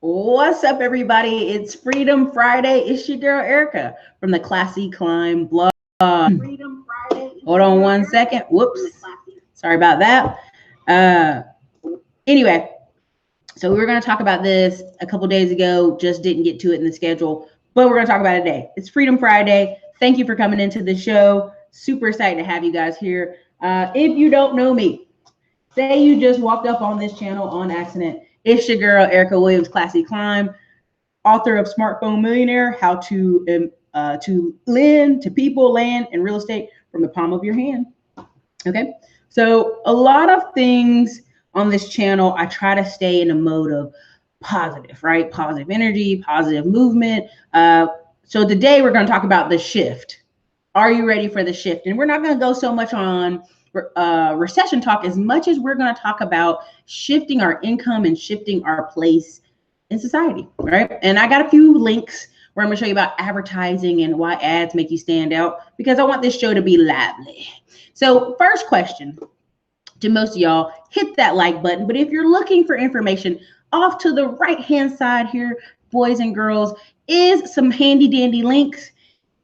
What's up, everybody? It's Freedom Friday. It's your girl Erica from the Classy Climb blog. Hold on one second. Whoops. Sorry about that. Anyway, so we were going to talk about this a couple days ago, just didn't get to it in the schedule, but we're going to talk about it today. It's Freedom Friday. Thank you for coming into the show. Super excited to have you guys here. If you don't know me, say you just walked up on this channel on accident. It's your girl, Erica Williams, Classy Climb, author of Smartphone Millionaire, How to lend to people, land, and real estate from the palm of your hand. Okay, so a lot of things on this channel, I try to stay in a mode of positive, right? Positive energy, positive movement. So today we're going to talk about the shift. Are you ready for the shift? And we're not going to go so much on recession talk as much as we're going to talk about shifting our income and shifting our place in society, right? And I got a few links where I'm going to show you about advertising and why ads make you stand out, because I want this show to be lively. So first question to most of y'all, hit that like button. But if you're looking for information, off to the right-hand side here, boys and girls, is some handy dandy links.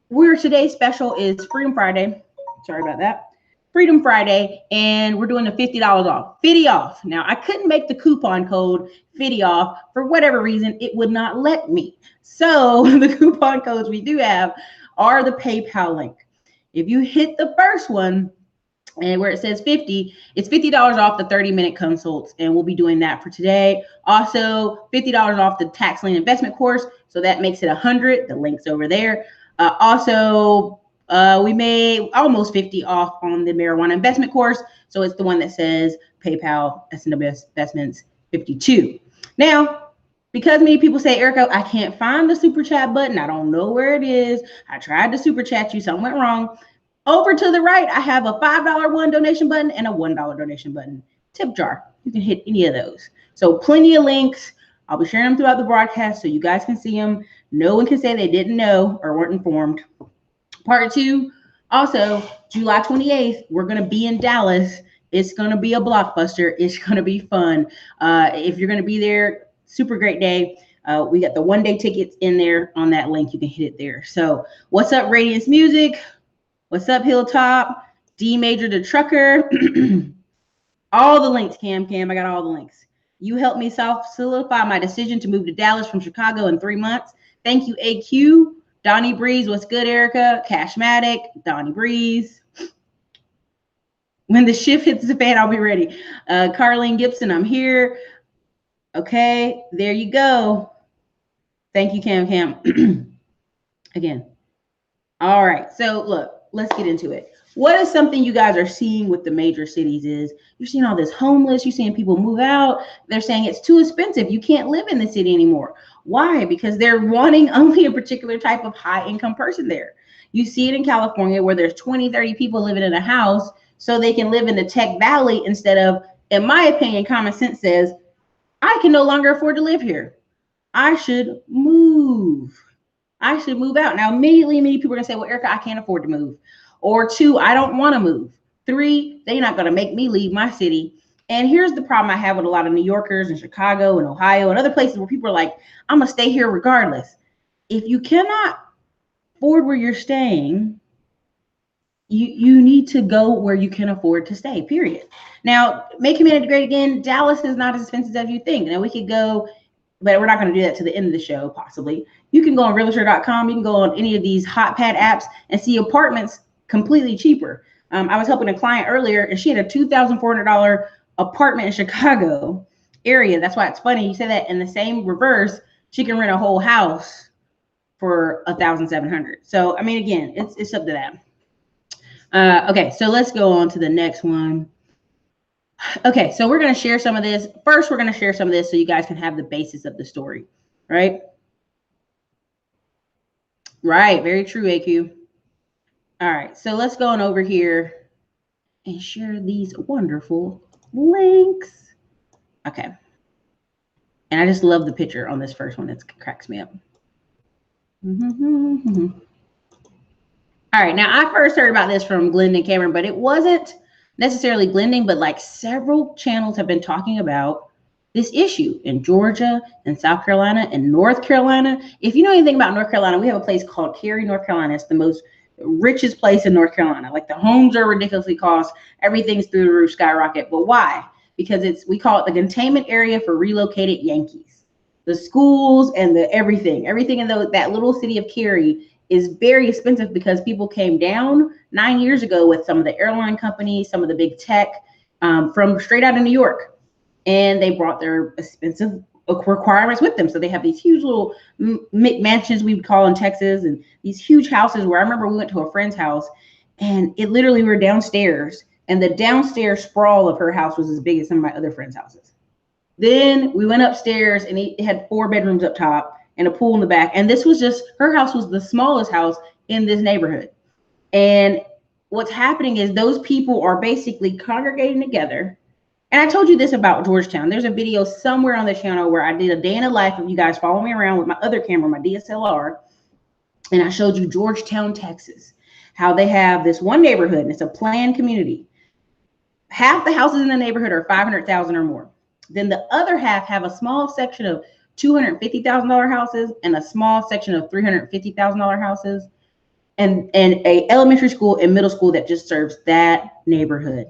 Where today's special is Freedom Friday. Sorry about that. Freedom Friday, and we're doing the $50 off. 50 off. Now, I couldn't make the coupon code 50 off for whatever reason. It would not let me. So the coupon codes we do have are the PayPal link. If you hit the first one, and where it says 50, it's $50 off the 30-minute consults, and we'll be doing that for today. Also, $50 off the tax lien investment course, so that makes it 100. The link's over there. We made almost 50 off on the marijuana investment course, so it's the one that says PayPal S&W Investments 52. Now, because many people say, Erica, I can't find the super chat button. I don't know where it is. I tried to super chat you, something went wrong. Over to the right, I have a $5 one donation button and a $1 donation button. Tip jar. You can hit any of those. So plenty of links. I'll be sharing them throughout the broadcast so you guys can see them. No one can say they didn't know or weren't informed. Part 2, also July 28th, we're going to be in Dallas. It's going to be a blockbuster. It's going to be fun. If you're going to be there, super great day. We got the one-day tickets in there on that link. You can hit it there. So what's up, Radiance Music? What's up, Hilltop? D Major the Trucker. All the links, Cam. I got all the links. You helped me solidify my decision to move to Dallas from Chicago in 3 months. Thank you, AQ. Donnie Breeze, what's good, Erica? Cashmatic, Donnie Breeze. When the shift hits the fan, I'll be ready. Carlene Gibson, I'm here. Okay, there you go. Thank you, Cam. Again. All right, so look. Let's get into it. What is something you guys are seeing with the major cities is you're seeing all this homeless, you're seeing people move out. They're saying it's too expensive. You can't live in the city anymore. Why? Because they're wanting only a particular type of high income person there. You see it in California where there's 20, 30 people living in a house so they can live in the Tech Valley instead of, in my opinion, common sense says, I can no longer afford to live here. I should move. I should move out. Now, immediately, many people are going to say, well, Erica, I can't afford to move. Or 2, I don't want to move. 3, they're not going to make me leave my city. And here's the problem I have with a lot of New Yorkers in Chicago and Ohio and other places where people are like, I'm going to stay here regardless. If you cannot afford where you're staying, you need to go where you can afford to stay, period. Now, make humanity great again. Dallas is not as expensive as you think. Now, we could go, but we're not going to do that to the end of the show, possibly. You can go on realtor.com. You can go on any of these hot pad apps and see apartments completely cheaper. I was helping a client earlier, and she had a $2,400 apartment in Chicago area. That's why it's funny you say that. In the same reverse, she can rent a whole house for $1,700. So, I mean, again, it's up to that. Okay, so let's go on to the next one. Okay, so we're going to share some of this. First, we're going to share some of this so you guys can have the basis of the story, right? Right, very true, AQ. All right, so let's go on over here and share these wonderful links. Okay. And I just love the picture on this first one. It cracks me up. All right, now I first heard about this from Glendon Cameron, but it wasn't necessarily Glendon, but like several channels have been talking about this issue in Georgia and South Carolina and North Carolina. If you know anything about North Carolina, we have a place called Cary, North Carolina. It's the most richest place in North Carolina. Like the homes are ridiculously cost. Everything's through the roof, skyrocket. But why? Because we call it the containment area for relocated Yankees. The schools and the everything in that little city of Cary is very expensive because people came down 9 years ago with some of the airline companies, some of the big tech from straight out of New York. And they brought their expensive requirements with them. So they have these huge little mansions we would call in Texas, and these huge houses where I remember we went to a friend's house and it literally we were downstairs and the downstairs sprawl of her house was as big as some of my other friends' houses. Then we went upstairs and it had 4 bedrooms up top and a pool in the back. And this was just, her house was the smallest house in this neighborhood. And what's happening is those people are basically congregating together. And I told you this about Georgetown. There's a video somewhere on the channel where I did a day in the life of you guys follow me around with my other camera, my DSLR. And I showed you Georgetown, Texas, how they have this one neighborhood and it's a planned community. Half the houses in the neighborhood are 500,000 or more. Then the other half have a small section of $250,000 houses and a small section of $350,000 houses and a elementary school and middle school that just serves that neighborhood.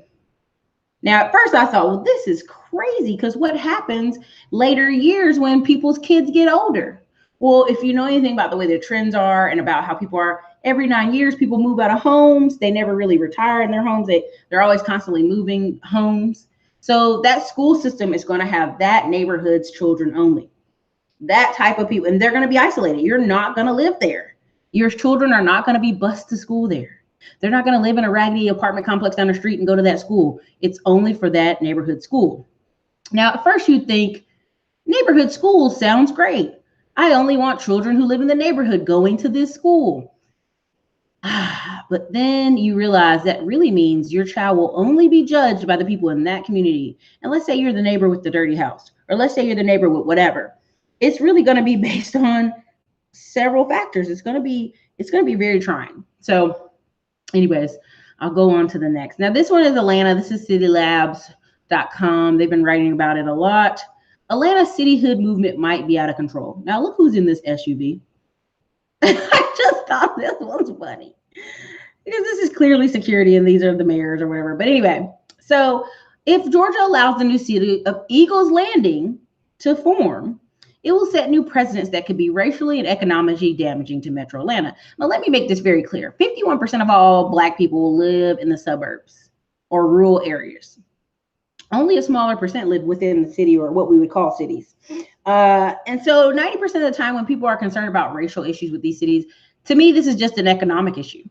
Now, at first I thought, well, this is crazy because what happens later years when people's kids get older? Well, if you know anything about the way the trends are and about how people are, every 9 years, people move out of homes. They never really retire in their homes. They're always constantly moving homes. So that school system is going to have that neighborhood's children only. That type of people, and they're going to be isolated. You're not going to live there. Your children are not going to be bused to school there. They're not going to live in a raggedy apartment complex down the street and go to that school. It's only for that neighborhood school. Now, at first you'd think neighborhood school sounds great. I only want children who live in the neighborhood going to this school. But then you realize that really means your child will only be judged by the people in that community. And let's say you're the neighbor with the dirty house, or let's say you're the neighbor with whatever. It's really going to be based on several factors. It's going to be very trying. So anyways, I'll go on to the next. Now, this one is Atlanta. This is citylabs.com. They've been writing about it a lot. Atlanta cityhood movement might be out of control. Now, look who's in this SUV. I just thought this was funny because this is clearly security and these are the mayors or whatever. But anyway, so if Georgia allows the new city of Eagles Landing to form, it will set new precedents that could be racially and economically damaging to Metro Atlanta. Now, let me make this very clear. 51% of all Black people live in the suburbs or rural areas. Only a smaller percent live within the city or what we would call cities. And so 90% of the time when people are concerned about racial issues with these cities, to me, this is just an economic issue.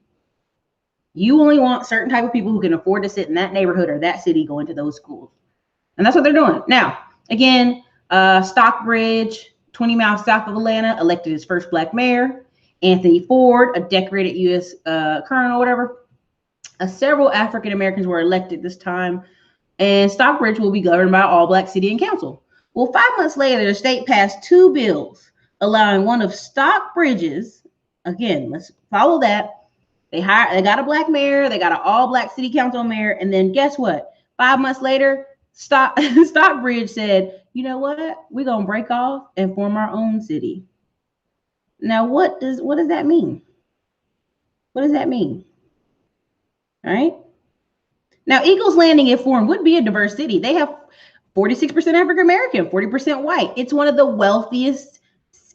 You only want certain type of people who can afford to sit in that neighborhood or that city going to those schools. And that's what they're doing. Now, again, Stockbridge, 20 miles south of Atlanta, elected his first Black mayor. Anthony Ford, a decorated U.S. colonel or whatever. Several African Americans were elected this time. And Stockbridge will be governed by all Black city and council. Well, 5 months later, the state passed 2 bills allowing one of Stockbridge's, again, let's follow that. They got a Black mayor, they got an all Black city council mayor, and then guess what? 5 months later, Stockbridge said, you know what? We're gonna break off and form our own city. Now, what does that mean? What does that mean? All right. Now, Eagles Landing, if formed, would be a diverse city. They have 46% African American, 40% white. It's one of the wealthiest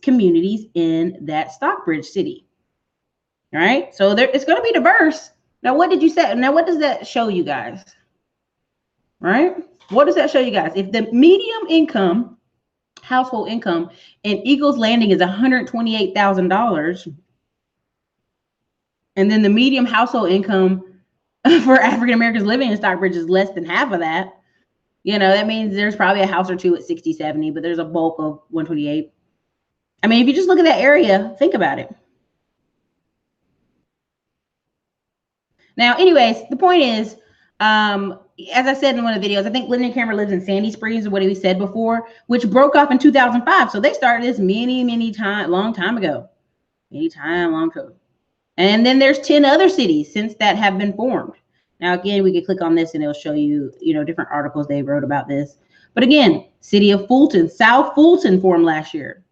communities in that Stockbridge city. All right, so it's going to be diverse. Now, what did you say? Now, what does that show you guys? Right? What does that show you guys? If the median income, household income in Eagles Landing is $128,000, and then the median household income for African Americans living in Stockbridge is less than half of that, you know, that means there's probably a house or two at 60, 70, but there's a bulk of 128. I mean, if you just look at that area, think about it. Now, anyways, the point is, as I said in one of the videos, I think Lyndon Cameron lives in Sandy Springs, is what he said before, which broke off in 2005. So they started this long time ago. And then there's 10 other cities since that have been formed. Now, again, we could click on this and it'll show you, you know, different articles they wrote about this. But again, city of Fulton, South Fulton formed last year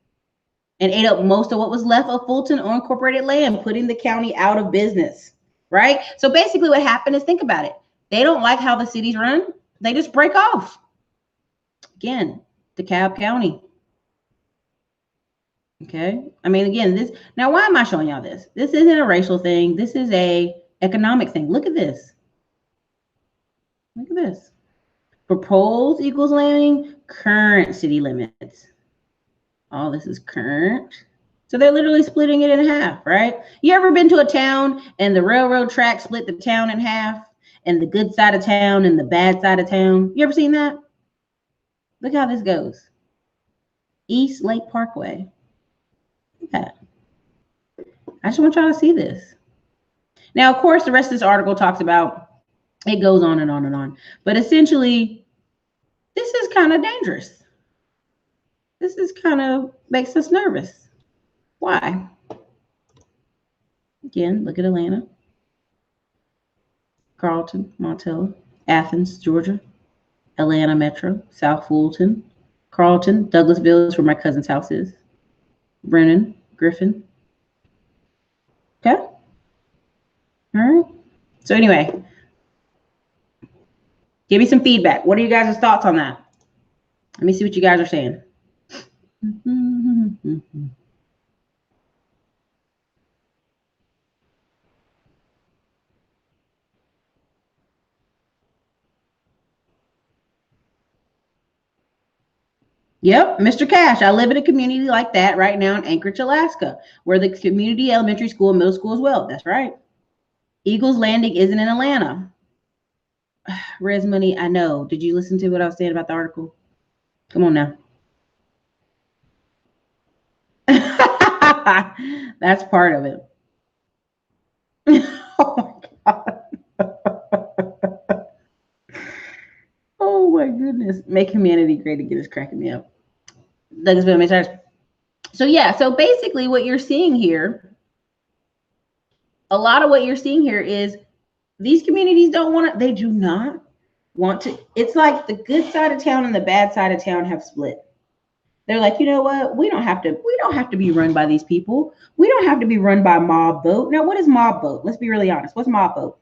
and ate up most of what was left of Fulton unincorporated land, putting the county out of business, right? So basically what happened is, think about it. They don't like how the cities run. They just break off. Again, DeKalb County. Okay. I mean, again, this, now why am I showing y'all this? This isn't a racial thing. This is a economic thing. Look at this. Look at this. Proposed Eagles Landing, current city limits. All this is current. So they're literally splitting it in half, right? You ever been to a town and the railroad track split the town in half, and the good side of town and the bad side of town? You ever seen that? Look how this goes. East Lake Parkway. Look at that. I just want y'all to see this. Now, of course, the rest of this article talks about, it goes on and on and on. But essentially, this is kind of dangerous. This is kind of makes us nervous. Why? Again, look at Atlanta, Carlton, Montello, Athens, Georgia, Atlanta Metro, South Fulton, Carlton, Douglasville is where my cousin's house is, Brennan, Griffin. Okay. All right. So anyway, give me some feedback. What are you guys' thoughts on that? Let me see what you guys are saying. Yep, Mr. Cash. I live in a community like that right now in Anchorage, Alaska, where the community elementary school and middle school as well. That's right. Eagles Landing isn't in Atlanta. Res Money, I know. Did you listen to what I was saying about the article? Come on now. That's part of it. Oh my God. Oh my goodness. Make humanity great again is cracking me up. Douglasville makes sense. So yeah, so basically what you're seeing here, a lot of what you're seeing here is these communities don't want to, they do not want to, it's like the good side of town and the bad side of town have split. They're like, you know what? We don't have to be run by these people. We don't have to be run by mob vote. Now, what is mob vote? Let's be really honest. What's mob vote?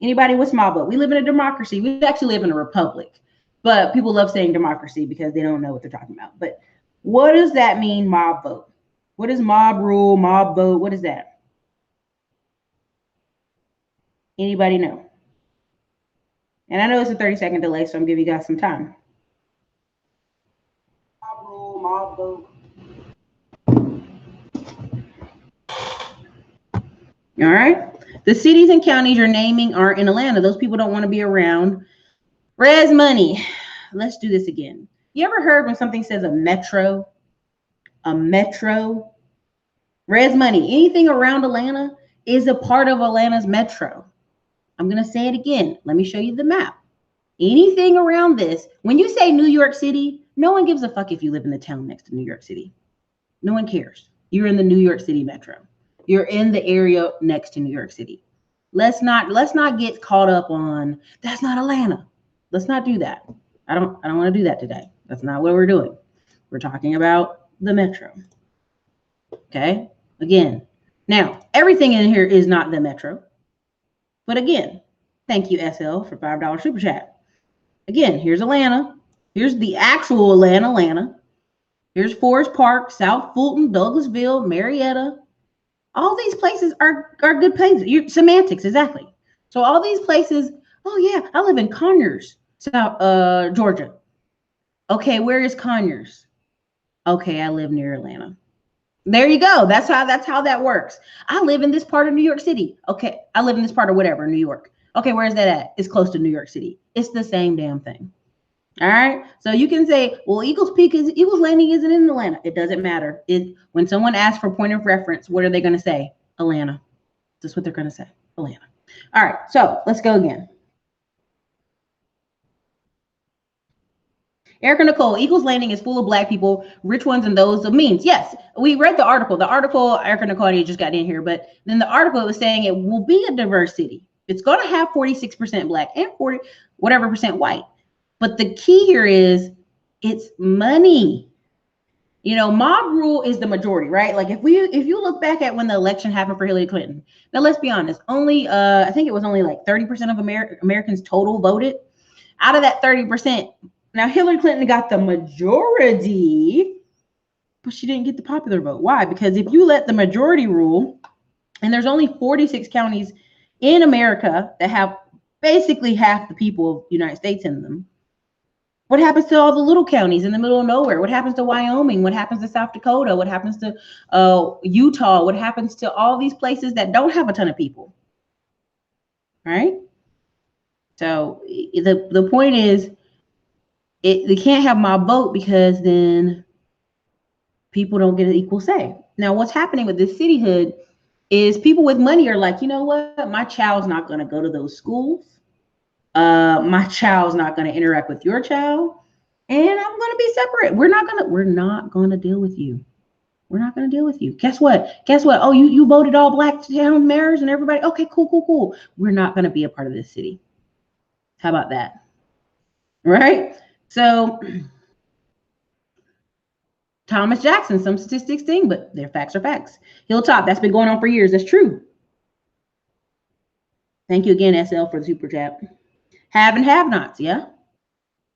Anybody, what's mob vote? We live in a democracy. We actually live in a republic, but people love saying democracy because they don't know what they're talking about. But what does that mean, mob vote? What is mob rule, mob vote? What is that? Anybody know? And I know it's a 30-second delay, so I'm giving you guys some time. Mob rule, mob vote. All right. The cities and counties you're naming aren't in Atlanta. Those people don't want to be around. Res Money. Let's do this again. You ever heard when something says a metro? A metro? Res Money. Anything around Atlanta is a part of Atlanta's metro. I'm going to say it again. Let me show you the map. Anything around this, when you say New York City, no one gives a fuck if you live in the town next to New York City. No one cares. You're in the New York City metro. You're in the area next to New York City. Let's not get caught up on that's not Atlanta. Let's not do that. I don't want to do that today. That's not what we're doing. We're talking about the metro. Okay? Again. Now, everything in here is not the metro. But again, thank you, SL, for $5 super chat. Again, here's Atlanta. Here's the actual Atlanta. Here's Forest Park, South Fulton, Douglasville, Marietta. All these places are good places. Semantics, exactly. So all these places, oh yeah, I live in Conyers, South Georgia. Okay, where is Conyers? Okay, I live near Atlanta. There you go. That's how that works. I live in this part of New York City. Okay, I live in this part of whatever, New York. Okay, where's that at? It's close to New York City. It's the same damn thing. All right. So you can say, well, Eagles Landing isn't in Atlanta. It doesn't matter. When someone asks for point of reference, what are they going to say? Atlanta. That's what they're going to say. Atlanta. All right. So let's go again. Erica Nicole, Eagles Landing is full of Black people, rich ones and those of means. Yes, we read the article. The article, Erica Nicole just got in here, but then the article was saying it will be a diverse city. It's going to have 46% Black and 40 whatever percent white. But the key here is It's money. You know, mob rule is the majority, right? Like if you look back at when the election happened for Hillary Clinton, now let's be honest, only I think it was only like 30% of Americans total voted. Out of that 30%, now Hillary Clinton got the majority, but she didn't get the popular vote. Why? Because if you let the majority rule, and there's only 46 counties in America that have basically half the people of the United States in them. What happens to all the little counties in the middle of nowhere? What happens to Wyoming? What happens to South Dakota? What happens to Utah? What happens to all these places that don't have a ton of people? Right? So the point is, they can't have my vote because then people don't get an equal say. Now, what's happening with this cityhood is people with money are like, you know what? My child's not going to go to those schools. My child's not going to interact with your child. And I'm going to be separate. We're not going to deal with you. We're not going to deal with you. Guess what? Oh, you voted all black town mayors and everybody. Okay, cool. We're not going to be a part of this city. How about that? Right? So Thomas Jackson, some statistics thing, but their facts are facts. Hilltop, that's been going on for years. That's true. Thank you again, SL, for the super chat. Have and have-nots, yeah?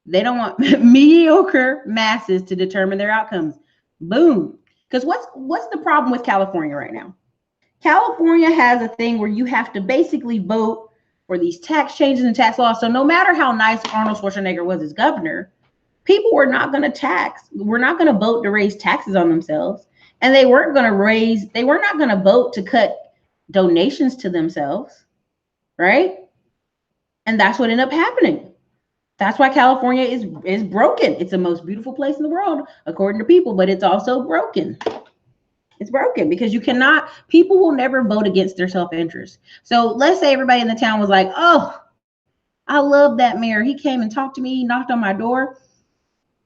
They don't want mediocre masses to determine their outcomes. Boom. Because what's the problem with California right now? California has a thing where you have to basically vote for these tax changes and tax laws. So no matter how nice Arnold Schwarzenegger was as governor, people were not going to vote to raise taxes on themselves. And they were not going to vote to cut donations to themselves, right? And that's what ended up happening. That's why California is broken. It's the most beautiful place in the world, according to people, but it's also broken. It's broken because people will never vote against their self-interest. So let's say everybody in the town was like, oh, I love that mayor. He came and talked to me, knocked on my door.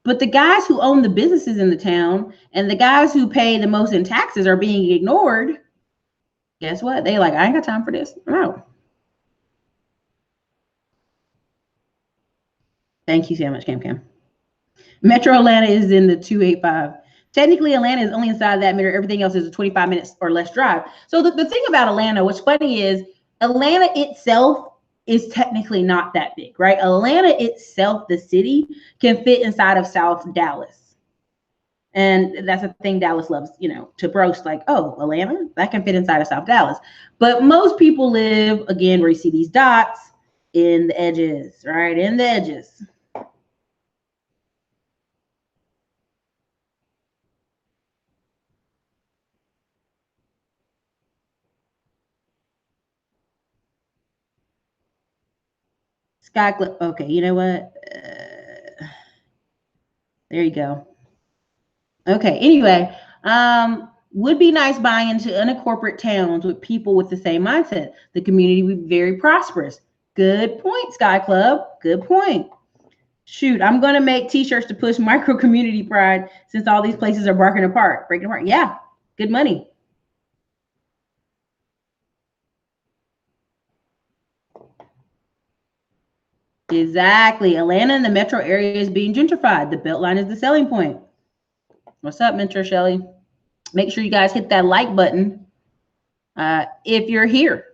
But the guys who own the businesses in the town and the guys who pay the most in taxes are being ignored. Guess what? They like, I ain't got time for this. No. Thank you so much, Cam. Metro Atlanta is in the 285. Technically, Atlanta is only inside that mirror. Everything else is a 25 minutes or less drive. So the thing about Atlanta, what's funny is Atlanta itself is technically not that big, right? Atlanta itself, the city, can fit inside of South Dallas. And that's a thing Dallas loves, to boast, like, oh, Atlanta, that can fit inside of South Dallas. But most people live, again, where you see these dots, in the edges, right? In the edges. Skyclip. Okay, you know what? There you go. Okay, anyway, would be nice buying into unincorporated towns with people with the same mindset. The community would be very prosperous. Good point, Sky Club. Good point. Shoot, I'm going to make t-shirts to push micro community pride since all these places are breaking apart. Yeah, good money. Exactly. Atlanta and the metro area is being gentrified. The Beltline is the selling point. What's up, Mentor Shelly? Make sure you guys hit that like button if you're here.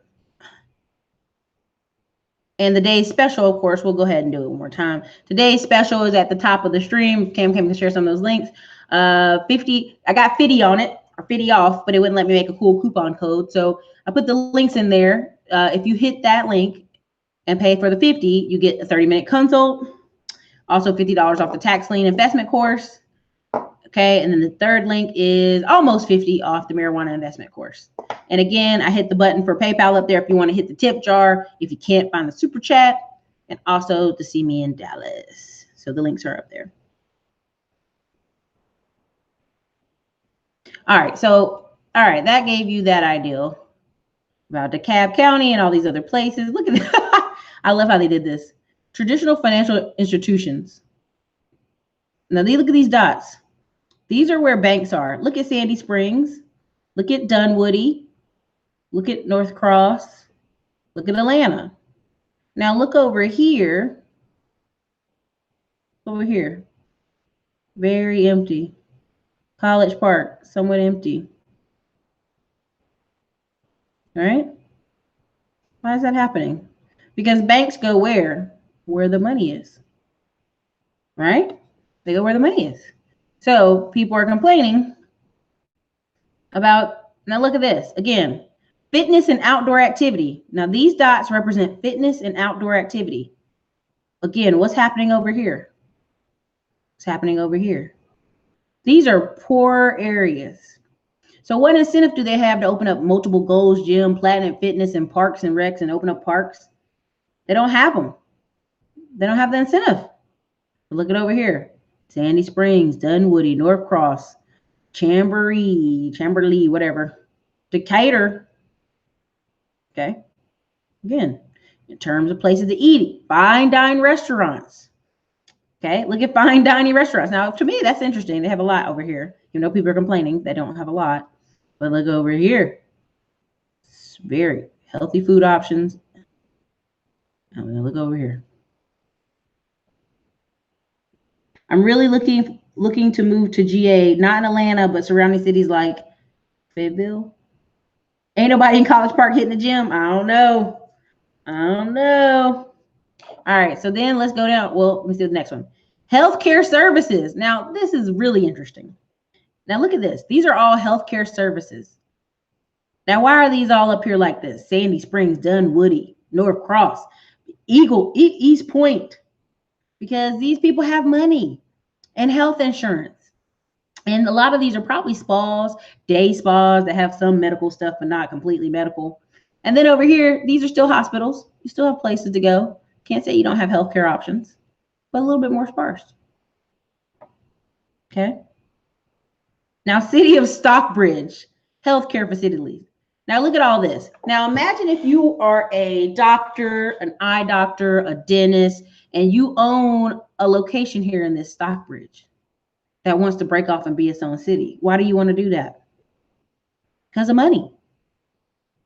And the day's special, of course, we'll go ahead and do it one more time. Today's special is at the top of the stream. Cam can share some of those links. 50, I got 50 on it, or 50 off, but it wouldn't let me make a cool coupon code. So I put the links in there. If you hit that link and pay for the 50, you get a 30-minute consult. Also $50 off the tax lien investment course. Okay, and then the third link is almost 50 off the marijuana investment course. And again, I hit the button for PayPal up there if you want to hit the tip jar, if you can't find the super chat, and also to see me in Dallas. So the links are up there. All right, that gave you that idea about DeKalb County and all these other places. Look at that. I love how they did this. Traditional financial institutions. Now, look at these dots. These are where banks are. Look at Sandy Springs. Look at Dunwoody. Look at North Cross. Look at Atlanta. Now look over here. Over here. Very empty. College Park, somewhat empty. All right? Why is that happening? Because banks go where? Where the money is. Right? They go where the money is. So people are complaining about, now look at this. Again, fitness and outdoor activity. Now these dots represent fitness and outdoor activity. Again, what's happening over here? What's happening over here? These are poor areas. So what incentive do they have to open up multiple goals, gym, Platinum Fitness, and parks and recs and open up parks? They don't have them. They don't have the incentive. But look at over here. Sandy Springs, Dunwoody, North Cross, Chamberlain, whatever. Decatur. Okay. Again, in terms of places to eat, fine dine restaurants. Okay, look at fine dining restaurants. Now, to me, that's interesting. They have a lot over here. You know, people are complaining they don't have a lot. But look over here. It's very healthy food options. I'm going to look over here. I'm really looking to move to GA, not in Atlanta, but surrounding cities like Fayetteville. Ain't nobody in College Park hitting the gym? I don't know. All right, so then let's go down. Well, let me see the next one. Healthcare services. Now, this is really interesting. Now, look at this. These are all healthcare services. Now, why are these all up here like this? Sandy Springs, Dunwoody, North Cross, East Point. Because these people have money and health insurance. And a lot of these are probably spas, day spas that have some medical stuff, but not completely medical. And then over here, these are still hospitals. You still have places to go. Can't say you don't have healthcare options, but a little bit more sparse. Okay. Now, City of Stockbridge, healthcare facilities. Now, look at all this. Now, imagine if you are a doctor, an eye doctor, a dentist, and you own a location here in this Stockbridge that wants to break off and be its own city. Why do you want to do that? Because of money.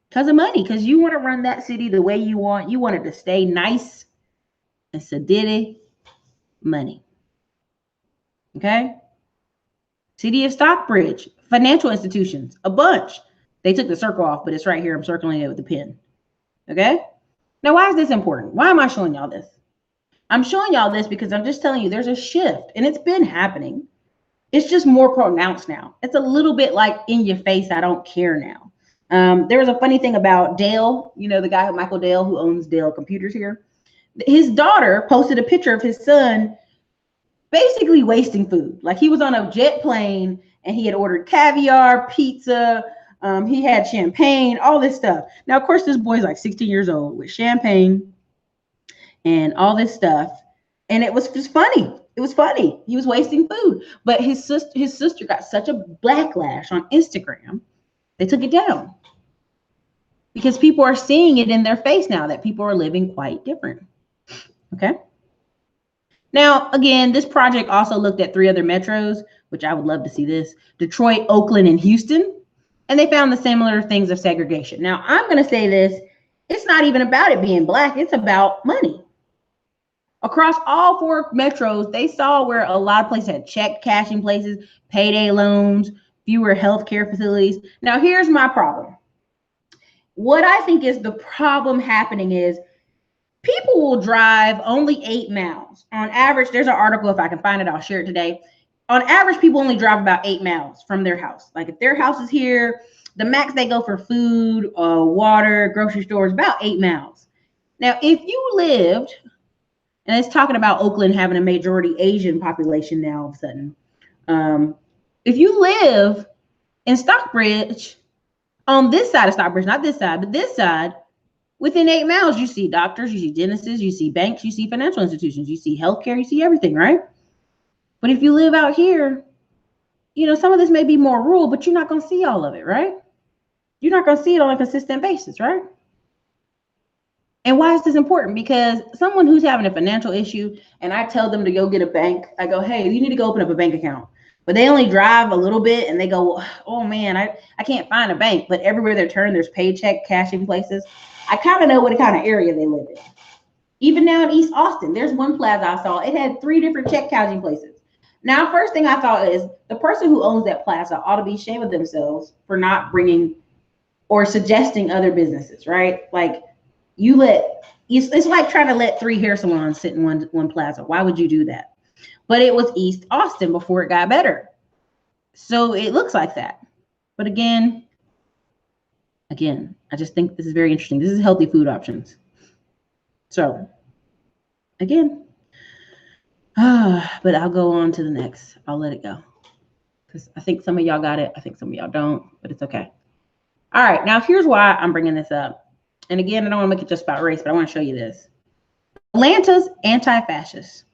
Because of money. Because you want to run that city the way you want. You want it to stay nice and sedity. Money. Okay? City of Stockbridge, financial institutions, a bunch. They took the circle off, but it's right here. I'm circling it with a pen. Okay? Now, why is this important? Why am I showing y'all this? I'm showing y'all this because I'm just telling you there's a shift, and it's been happening. It's just more pronounced now. It's a little bit like in your face, I don't care now. There was a funny thing about Dell, you know, the guy, Michael Dell, who owns Dell Computers here. His daughter posted a picture of his son basically wasting food. Like he was on a jet plane and he had ordered caviar, pizza, he had champagne, all this stuff. Now, of course, this boy's like 16 years old with champagne and all this stuff. And it was just funny. It was funny. He was wasting food. But his sister got such a backlash on Instagram, they took it down. Because people are seeing it in their face now that people are living quite different. Okay. Now, again, this project also looked at 3 other metros, which I would love to see this: Detroit, Oakland, and Houston. And they found the similar things of segregation. Now, I'm going to say this. It's not even about it being black. It's about money. Across all 4 metros, they saw where a lot of places had check cashing places, payday loans, fewer healthcare facilities. Now, here's my problem. What I think is the problem happening is people will drive only 8 miles. On average, there's an article, if I can find it, I'll share it today. On average, people only drive about 8 miles from their house. Like if their house is here, the max they go for food, water, grocery stores, about 8 miles. Now, if you lived, and it's talking about Oakland having a majority Asian population now all of a sudden. If you live in Stockbridge, on this side of Stockbridge, not this side, but this side, within 8 miles, you see doctors, you see dentists, you see banks, you see financial institutions, you see healthcare, you see everything, right? But if you live out here, you know, some of this may be more rural, but you're not going to see all of it, right? You're not going to see it on a consistent basis, right? And why is this important? Because someone who's having a financial issue and I tell them to go get a bank, I go, hey, you need to go open up a bank account. But they only drive a little bit and they go, oh man, I can't find a bank. But everywhere they turn, there's paycheck cashing places. I kind of know what kind of area they live in. Even now in East Austin, there's one plaza I saw. It had 3 different check cashing places. Now, first thing I thought is the person who owns that plaza ought to be ashamed of themselves for not bringing or suggesting other businesses, right? Like you let, it's like trying to let 3 hair salons sit in one plaza. Why would you do that? But it was East Austin before it got better. So it looks like that. But again, I just think this is very interesting. This is healthy food options. So again, but I'll go on to the next. I'll let it go. Because I think some of y'all got it. I think some of y'all don't, but it's okay. All right, now here's why I'm bringing this up. And again, I don't want to make it just about race, but I want to show you this. Atlanta's anti-fascist.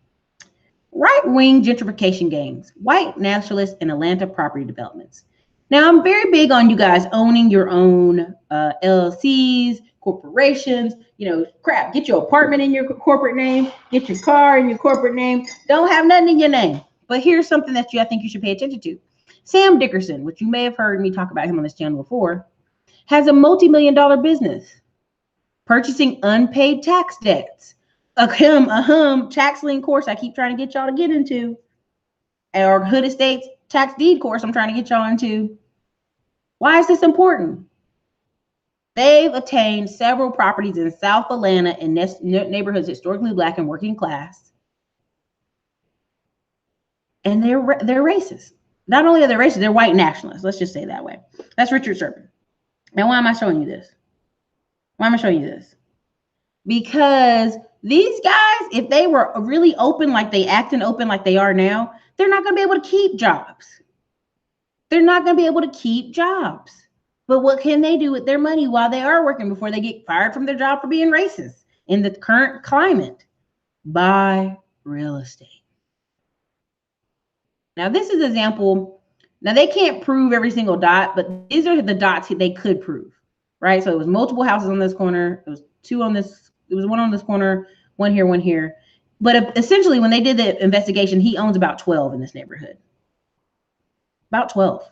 Right-wing gentrification gangs, white nationalists, and Atlanta property developments. Now, I'm very big on you guys owning your own LLCs, corporations, crap, get your apartment in your corporate name, get your car in your corporate name. Don't have nothing in your name. But here's something that I think you should pay attention to. Sam Dickerson, which you may have heard me talk about him on this channel before, has a multi-million-dollar business purchasing unpaid tax debts. A tax lien course I keep trying to get y'all to get into, or Hood Estates tax deed course I'm trying to get y'all into. Why is this important? They've attained several properties in South Atlanta in neighborhoods historically Black and working class, and they're racist. Not only are they racist, they're white nationalists. Let's just say it that way. That's Richard Serpin. Now, why am I showing you this? Why am I showing you this? Because these guys, if they were really open, like they acting open like they are now, they're not going to be able to keep jobs. They're not going to be able to keep jobs. But what can they do with their money while they are working before they get fired from their job for being racist in the current climate? Buy real estate. Now, this is an example. Now, they can't prove every single dot, but these are the dots they could prove, right? So it was multiple houses on this corner. It was 2 on this. It was 1 on this corner, 1 here, 1 here. But essentially, when they did the investigation, he owns about 12 in this neighborhood. About 12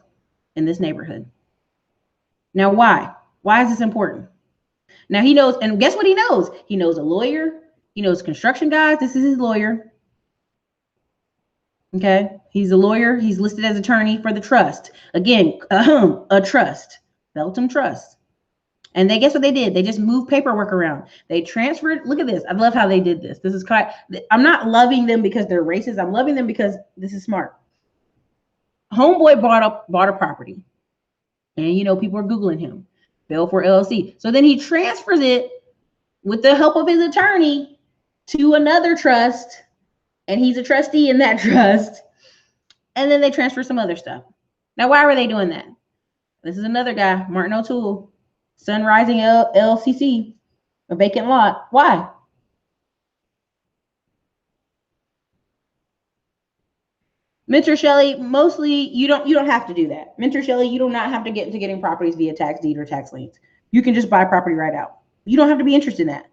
in this neighborhood. Now, why? Why is this important? Now, he knows, and guess what he knows? He knows a lawyer. He knows construction guys. This is his lawyer. Okay, he's a lawyer. He's listed as attorney for the trust. Again, a trust, Belton Trust. And they guess what they did? They just moved paperwork around. They transferred. Look at this. I love how they did this. This is kind of, I'm not loving them because they're racist. I'm loving them because this is smart. Homeboy bought a property, and people are Googling him, Belfour LLC. So then he transfers it with the help of his attorney to another trust. And he's a trustee in that trust. And then they transfer some other stuff. Now, why were they doing that? This is another guy, Martin O'Toole, Sunrising LCC, a vacant lot. Why? Mentor Shelley, mostly you don't have to do that. Mentor Shelley, you do not have to get into getting properties via tax deed or tax liens. You can just buy property right out. You don't have to be interested in that.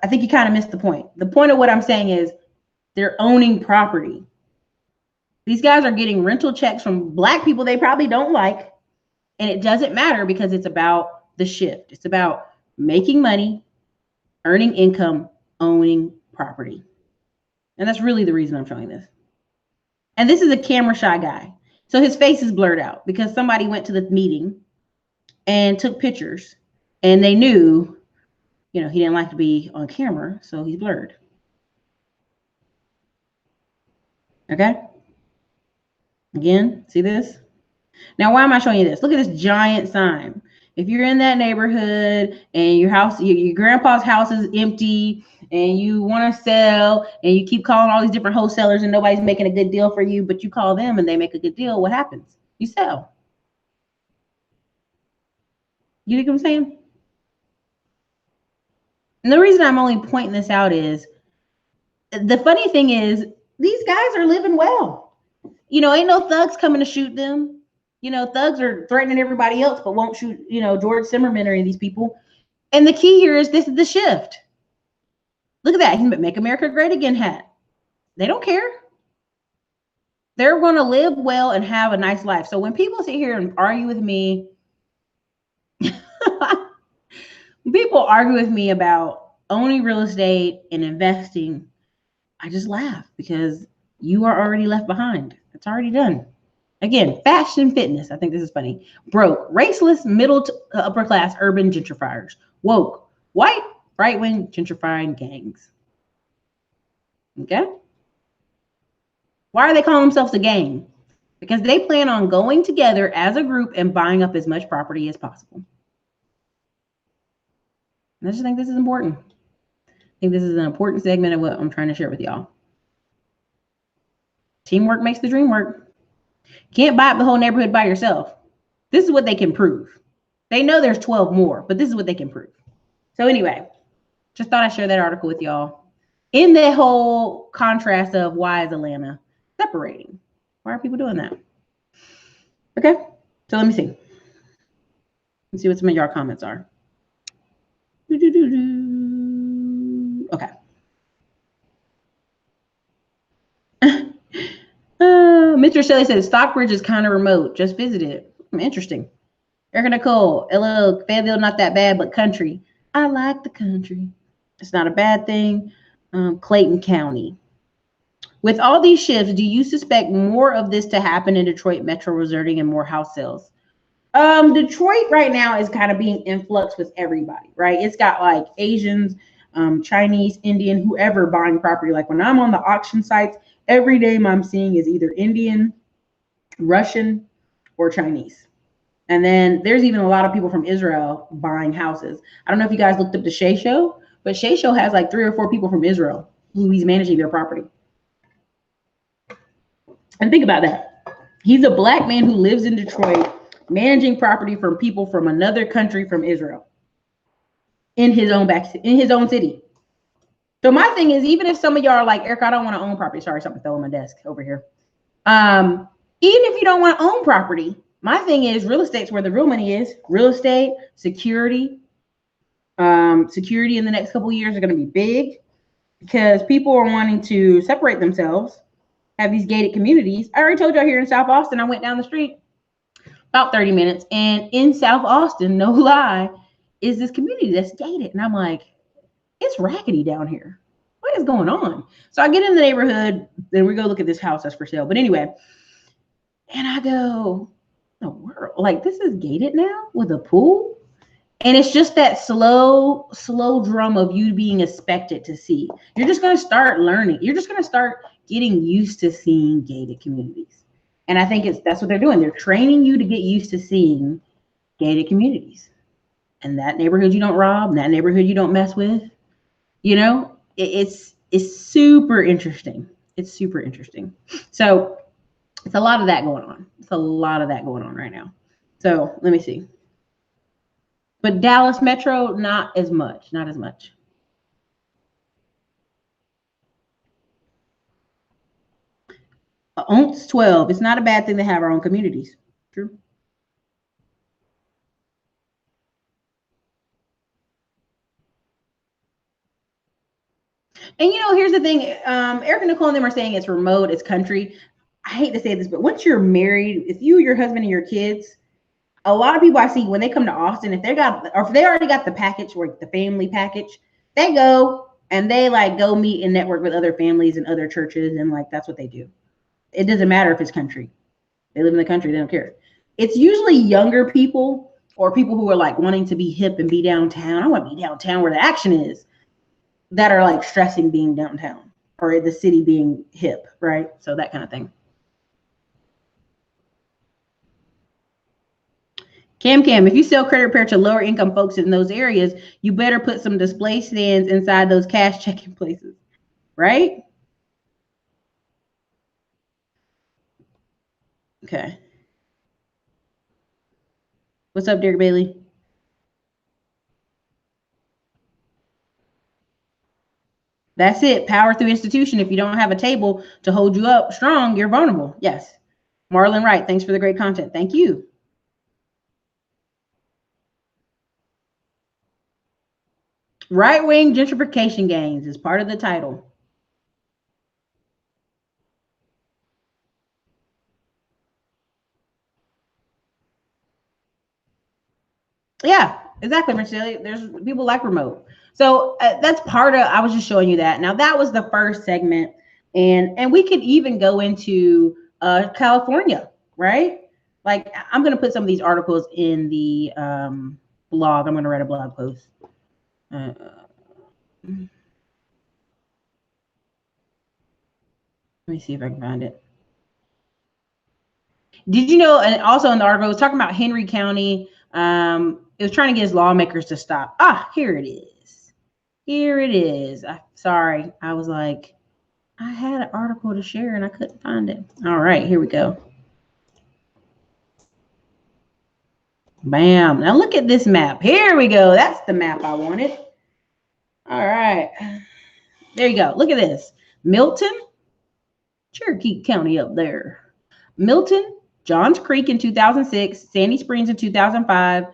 I think you kind of missed the point. The point of what I'm saying is, they're owning property. These guys are getting rental checks from Black people they probably don't like. And it doesn't matter because it's about the shift. It's about making money, earning income, owning property. And that's really the reason I'm showing this. And this is a camera shy guy. So his face is blurred out because somebody went to the meeting and took pictures. And they knew, he didn't like to be on camera. So he's blurred. Okay. Again, see this? Now, why am I showing you this? Look at this giant sign. If you're in that neighborhood and your house, your grandpa's house is empty and you want to sell and you keep calling all these different wholesalers and nobody's making a good deal for you, but you call them and they make a good deal, what happens? You sell. You know what I'm saying? And the reason I'm only pointing this out is the funny thing is these guys are living well. Ain't no thugs coming to shoot them. Thugs are threatening everybody else, but won't shoot, George Zimmerman or any of these people. And the key here is this is the shift. Look at that. He's Make America Great Again hat. They don't care. They're going to live well and have a nice life. So when people sit here and argue with me, people argue with me about owning real estate and investing, I just laugh because you are already left behind. It's already done. Again, fashion, fitness. I think this is funny. Broke, raceless, middle to upper class urban gentrifiers. Woke, white, right wing gentrifying gangs. Okay? Why are they calling themselves a gang? Because they plan on going together as a group and buying up as much property as possible. And I just think this is important. I think this is an important segment of what I'm trying to share with y'all. Teamwork makes the dream work. Can't buy up the whole neighborhood by yourself. This is what they can prove. They know there's 12 more, but this is what they can prove. So anyway, just thought I'd share that article with y'all. In the whole contrast of why is Atlanta separating? Why are people doing that? Okay, so let me see. Let's see what some of your comments are. Okay. Mr. Shelley says Stockbridge is kind of remote. Just visited. Interesting. Erica Nicole, hello, Fayetteville, not that bad, but country. I like the country. It's not a bad thing. Clayton County. With all these shifts, do you suspect more of this to happen in Detroit Metro, resulting in more house sales? Detroit right now is kind of being influxed with everybody, right? It's got like Asians, Chinese, Indian, whoever buying property. Like when I'm on the auction sites, every name I'm seeing is either Indian, Russian, or Chinese. And then there's even a lot of people from Israel buying houses. I don't know if you guys looked up the Shea Show, but Shea Show has like 3 or 4 people from Israel who he's managing their property. And think about that. He's a black man who lives in Detroit, managing property from people from another country from Israel in his own city. So my thing is, even if some of y'all are like, Eric, I don't want to own property. Sorry, something fell on my desk over here. Even if you don't want to own property, my thing is real estate's where the real money is. Real estate, security. Security in the next couple of years are going to be big because people are wanting to separate themselves, have these gated communities. I already told y'all here in South Austin, I went down the street about 30 minutes, and in South Austin, no lie, is this community that's gated. And I'm like, it's rackety down here. What is going on? So I get in the neighborhood, then we go look at this house that's for sale. But anyway, and I go, the world, like this is gated now with a pool. And it's just that slow drum of you being expected to see. You're just going to start learning. You're just going to start getting used to seeing gated communities. And I think that's what they're doing. They're training you to get used to seeing gated communities. And that neighborhood you don't rob, that neighborhood you don't mess with. You know, it's super interesting. It's super interesting. So it's a lot of that going on. It's a lot of that going on right now. So let me see. But Dallas Metro, not as much. Not as much. ONTS 12. It's not a bad thing to have our own communities. True. And you know, here's the thing. Eric and Nicole and them are saying it's remote, it's country. I hate to say this, but once you're married, if you, your husband, and your kids, a lot of people I see when they come to Austin, if they already got the package, or the family package, they go and they like go meet and network with other families and other churches, and like that's what they do. It doesn't matter if it's country. They live in the country, they don't care. It's usually younger people or people who are like wanting to be hip and be downtown. I want to be downtown where the action is, that are like stressing being downtown or the city being hip, right? So that kind of thing. Cam, if you sell credit repair to lower income folks in those areas, you better put some display stands inside those cash checking places, right? Okay. What's up, Derek Bailey? That's it. Power through institution. If you don't have a table to hold you up strong, you're vulnerable. Yes. Marlon Wright, thanks for the great content. Thank you. Right-wing gentrification gains is part of the title. Yeah, exactly, Marcella. There's people like remote. So that's part of, I was just showing you that. Now that was the first segment And we could even go into California, right? Like I'm going to put some of these articles in the blog. I'm going to write a blog post. Let me see if I can find it. Did you know, and also in the article, it was talking about Henry County. It was trying to get his lawmakers to stop. Here it is. Here it is. Sorry. I was like, I had an article to share and I couldn't find it. All right, here we go. Bam. Now look at this map. Here we go. That's the map I wanted. All right. There you go. Look at this. Milton, Cherokee County up there. Milton, Johns Creek in 2006, Sandy Springs in 2005,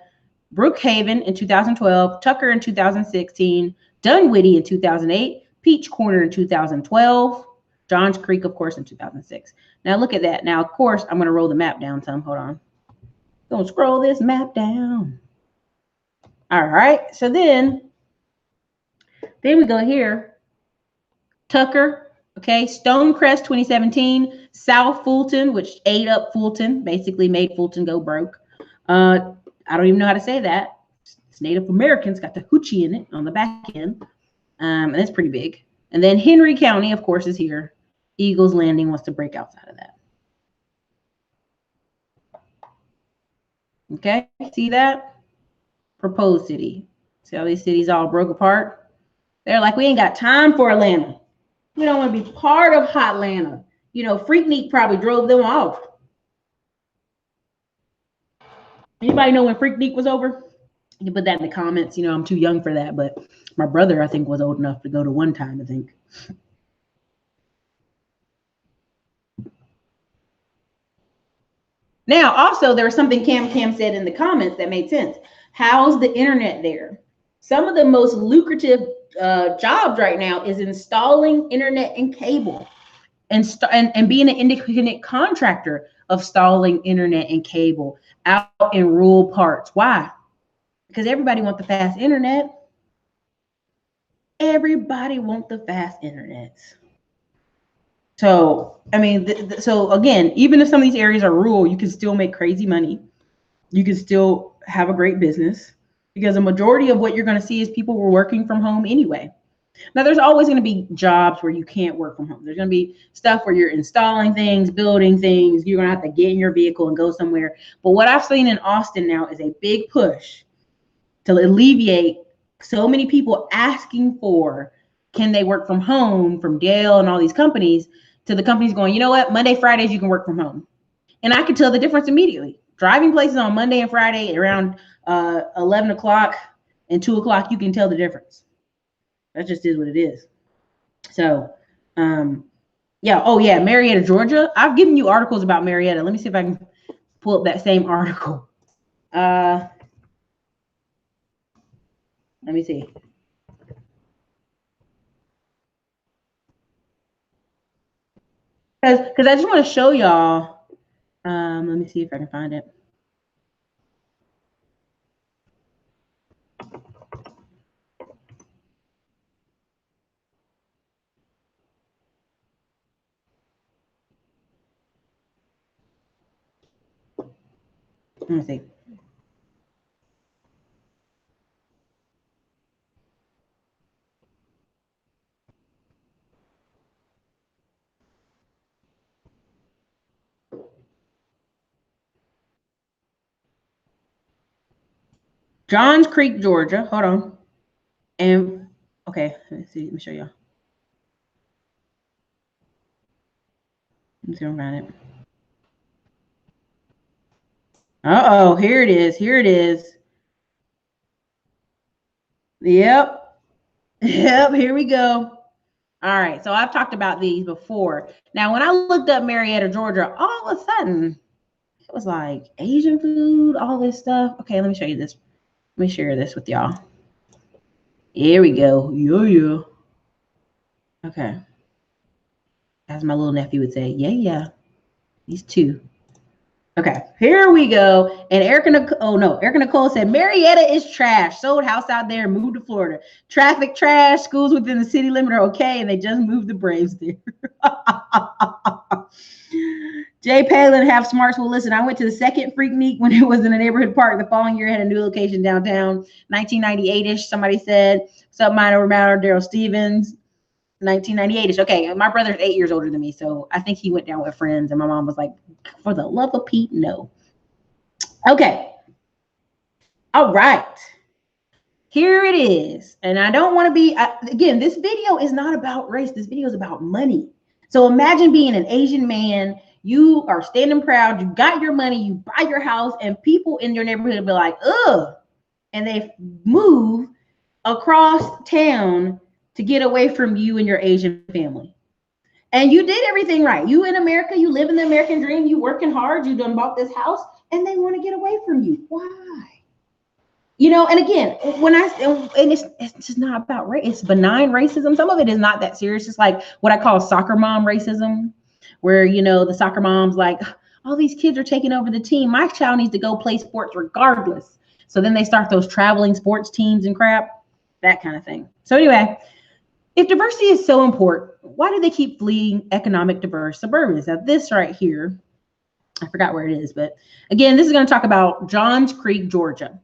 Brookhaven in 2012, Tucker in 2016, Dunwoody in 2008, Peach Corner in 2012, Johns Creek, of course, in 2006. Now look at that. Now, of course, I'm going to roll the map down some. Hold on. Going to scroll this map down. All right. So then we go here. Tucker, okay, Stonecrest 2017, South Fulton, which ate up Fulton, basically made Fulton go broke. I don't even know how to say that. It's Native Americans, got the hoochie in it on the back end. And it's pretty big. And then Henry County, of course, is here. Eagles Landing wants to break outside of that. Okay, see that? Proposed city. See how these cities all broke apart? They're like, we ain't got time for Atlanta. We don't want to be part of Hotlanta. You know, Freaknik probably drove them off. Anybody know when Freaknik was over? You can put that in the comments. You know, I'm too young for that, but my brother, I think, was old enough to go to one time, I think. Now, also, there was something Cam said in the comments that made sense. How's the internet there? Some of the most lucrative jobs right now is installing internet and cable and being an independent contractor of installing internet and cable out in rural parts. Why? Because everybody wants the fast internet. Everybody wants the fast internet. So, I mean, so again, even if some of these areas are rural, you can still make crazy money. You can still have a great business because a majority of what you're going to see is people were working from home anyway. Now, there's always going to be jobs where you can't work from home. There's going to be stuff where you're installing things, building things. You're going to have to get in your vehicle and go somewhere. But what I've seen in Austin now is a big push to alleviate so many people asking for, can they work from home, from Dell and all these companies, to the companies going, you know what, Monday, Fridays, you can work from home. And I could tell the difference immediately. Driving places on Monday and Friday around 11 o'clock and 2 o'clock, you can tell the difference. That just is what it is. So, yeah. Oh, yeah. Marietta, Georgia. I've given you articles about Marietta. Let me see if I can pull up that same article. Let me see. Because I just want to show y'all. Let me see if I can find it. Let me see. Johns Creek, Georgia. Hold on. And okay, let's see. Let me show y'all. Let me see if I can find it. Uh-oh, here it is. Here it is. Yep. Yep, here we go. All right, so I've talked about these before. Now, when I looked up Marietta, Georgia, all of a sudden, it was like Asian food, all this stuff. Okay, let me show you this. Let me share this with y'all. Here we go. Yeah. Okay. As my little nephew would say, yeah. These two. Okay, here we go. And Erica Nicole said, Marietta is trash. Sold house out there, moved to Florida. Traffic trash, schools within the city limit are okay, and they just moved the Braves there. Jay Palin, half smarts will listen. I went to the second Freaknik when it was in a neighborhood park. The following year, had a new location downtown, 1998-ish. Somebody said, what's up, Minor Matter, Daryl Stevens. 1998-ish. Okay, my brother's 8 years older than me, so I think he went down with friends, and my mom was like, for the love of Pete, no. Okay. All right. Here it is. And I don't want to be, again, this video is not about race. This video is about money. So imagine being an Asian man. You are standing proud. You got your money. You buy your house, and people in your neighborhood will be like, ugh. And they move across town to get away from you and your Asian family. And you did everything right. You in America, you live in the American dream, you working hard, you done bought this house, and they want to get away from you. Why? You know, and again, it's just not about race. It's benign racism. Some of it is not that serious. It's like what I call soccer mom racism, where, you know, the soccer mom's like, all these kids are taking over the team. My child needs to go play sports regardless. So then they start those traveling sports teams and crap, that kind of thing. So anyway, if diversity is so important, why do they keep fleeing economic diverse suburbs? Now this right here, I forgot where it is, but again, this is going to talk about Johns Creek, Georgia.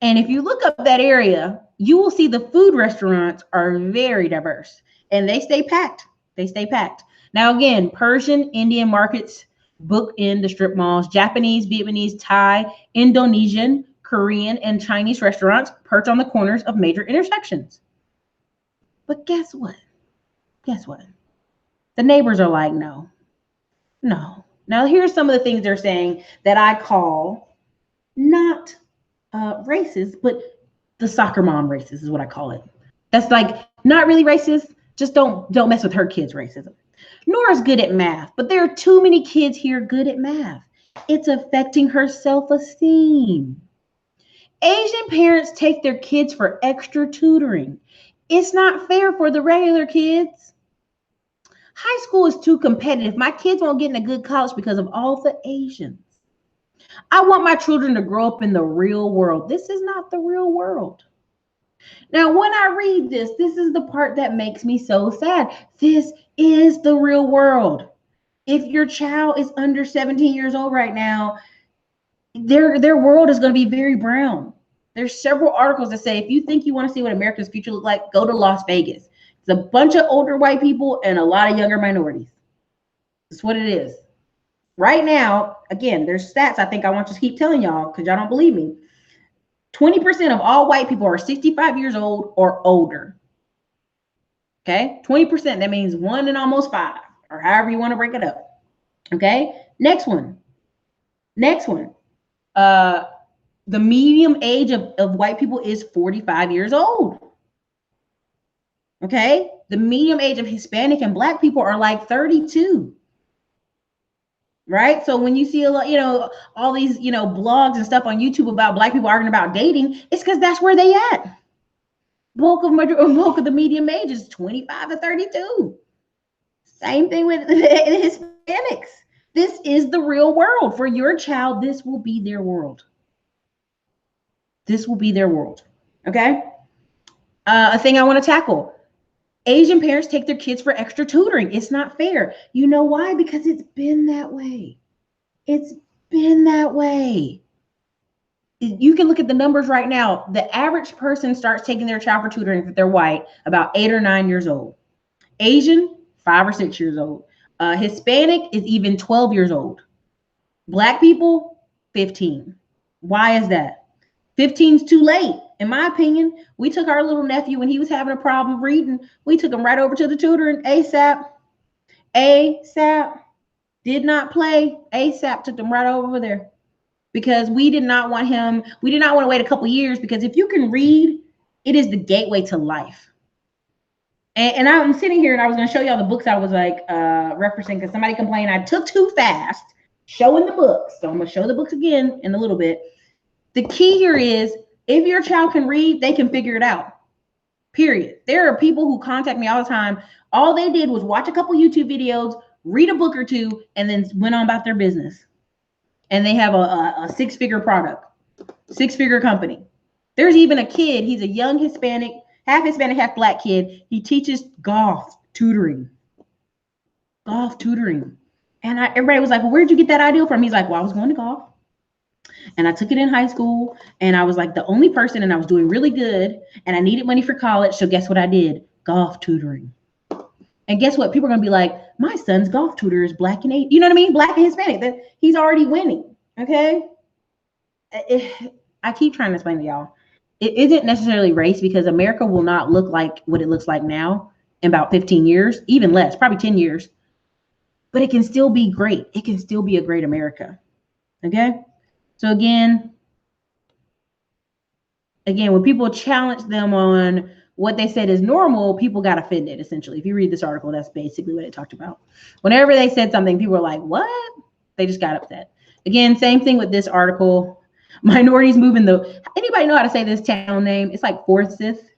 And if you look up that area, you will see the food restaurants are very diverse and they stay packed. They stay packed. Now again, Persian, Indian markets book in the strip malls, Japanese, Vietnamese, Thai, Indonesian, Korean, and Chinese restaurants perch on the corners of major intersections. But guess what? Guess what? The neighbors are like, no. Now, here's some of the things they're saying that I call not racist, but the soccer mom racist is what I call it. That's like not really racist. Just don't mess with her kids' racism. Nora's good at math, but there are too many kids here good at math. It's affecting her self-esteem. Asian parents take their kids for extra tutoring. It's not fair for the regular kids. High school is too competitive. My kids won't get in a good college because of all the Asians. I want my children to grow up in the real world. This is not the real world. Now, when I read this, this is the part that makes me so sad. This is the real world. If your child is under 17 years old right now, their world is going to be very brown. There's several articles that say, if you think you want to see what America's future looks like, go to Las Vegas. It's a bunch of older white people and a lot of younger minorities. That's what it is. Right now, again, there's stats I think I want to keep telling y'all because y'all don't believe me. 20% of all white people are 65 years old or older. Okay, 20%, that means 1 in almost 5, or however you want to break it up. Okay, next one. The median age of white people is 45 years old. Okay, the median age of Hispanic and Black people are like 32. Right? So when you see a lot, all these, blogs and stuff on YouTube about Black people arguing about dating, it's because that's where they at. Bulk of the median age is 25 to 32. Same thing with the Hispanics. This is the real world. For your child, this will be their world. This will be their world. Okay? A thing I want to tackle. Asian parents take their kids for extra tutoring. It's not fair. You know why? Because it's been that way. It's been that way. You can look at the numbers right now. The average person starts taking their child for tutoring if they're white about 8 or 9 years old. Asian, 5 or 6 years old. Hispanic is even 12 years old. Black people, 15. Why is that? 15 is too late. In my opinion, we took our little nephew when he was having a problem reading. We took him right over to the tutor and ASAP. Did not play. ASAP took him right over there because we did not want him. We did not want to wait a couple years because if you can read, it is the gateway to life. And I'm sitting here and I was going to show y'all the books I was like referencing because somebody complained I took too fast showing the books. So I'm going to show the books again in a little bit. The key here is if your child can read, they can figure it out, period. There are people who contact me all the time. All they did was watch a couple YouTube videos, read a book or two, and then went on about their business. and they have a six-figure product, six-figure company. There's even a kid. He's a young Hispanic, half black kid. He teaches golf tutoring. Golf tutoring. And everybody was like, well, where'd you get that idea from? He's like, well, I was going to golf. And I took it in high school. And I was like the only person, and I was doing really good. And I needed money for college. So guess what I did? Golf tutoring. And guess what? People are going to be like, my son's golf tutor is black and Asian. You know what I mean? Black and Hispanic. He's already winning. Okay? I keep trying to explain to y'all. It isn't necessarily race, because America will not look like what it looks like now in about 15 years, even less, probably 10 years. But it can still be great. It can still be a great America. Okay? So again, when people challenge them on what they said is normal, people got offended, essentially. If you read this article, that's basically what it talked about. Whenever they said something, people were like, what? They just got upset. Again, same thing with this article. Minorities moving anybody know how to say this town name? It's like Forsyth.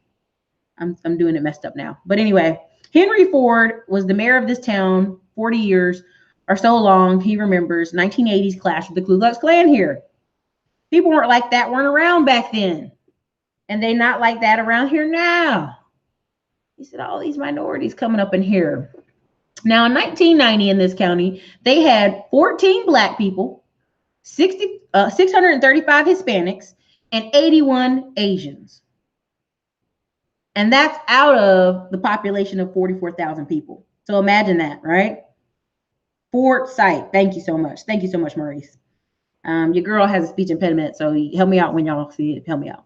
I'm doing it messed up now. But anyway, Henry Ford was the mayor of this town 40 years or so long. He remembers 1980s clash with the Ku Klux Klan here. People weren't like that, weren't around back then. And they not like that around here now. He said, all these minorities coming up in here. Now, in 1990 in this county, they had 14 black people, 635 Hispanics, and 81 Asians. And that's out of the population of 44,000 people. So imagine that, right? Fort Site. Thank you so much. Thank you so much, Maurice. Your girl has a speech impediment, so help me out when y'all see it. Help me out.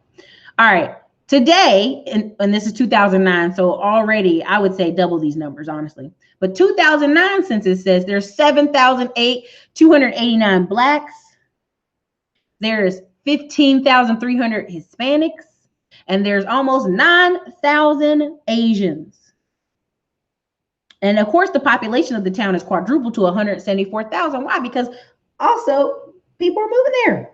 All right. Today, and this is 2009, so already I would say double these numbers, honestly. But 2009 census says there's 7,289 blacks. There's 15,300 Hispanics. And there's almost 9,000 Asians. And of course, the population of the town is quadrupled to 174,000. Why? Because also people are moving there.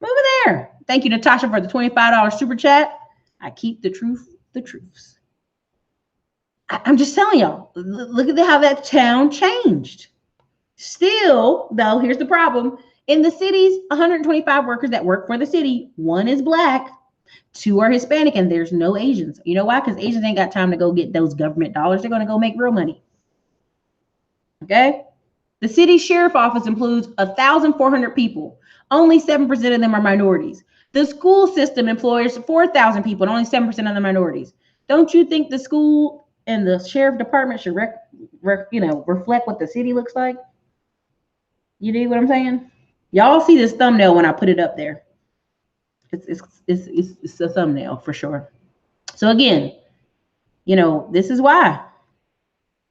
Moving there. Thank you, Natasha, for the $25 super chat. I keep the truths. I'm just telling y'all, look at how that town changed. Still, though, here's the problem. In the cities, 125 workers that work for the city, 1 is black, 2 are Hispanic, and there's no Asians. You know why? Because Asians ain't got time to go get those government dollars. They're going to go make real money. Okay? The city sheriff office includes 1,400 people. Only 7% of them are minorities. The school system employs 4,000 people, and only 7% of them are minorities. Don't you think the school and the sheriff department should reflect what the city looks like? You know what I'm saying? Y'all see this thumbnail when I put it up there. It's a thumbnail for sure. So again, this is why.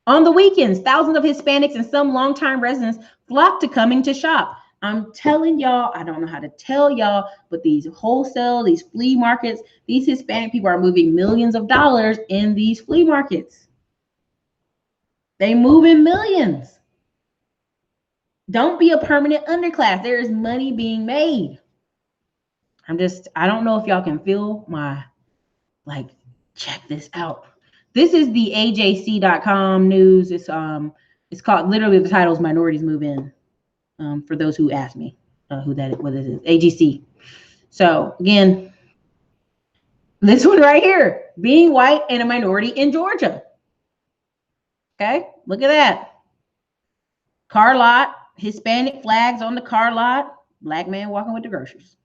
On the weekends, thousands of Hispanics and some longtime residents flock to coming to shop. I'm telling y'all, I don't know how to tell y'all, but these wholesale, these flea markets, these Hispanic people are moving millions of dollars in these flea markets. They move in millions. Don't be a permanent underclass. There is money being made. I don't know if y'all can feel my, check this out. This is the AJC.com news. It's called, literally the title is Minorities Move In. For those who ask me what it is, AGC. So again, this one right here, being white and a minority in Georgia. Okay, look at that. Car lot, Hispanic flags on the car lot, black man walking with the groceries.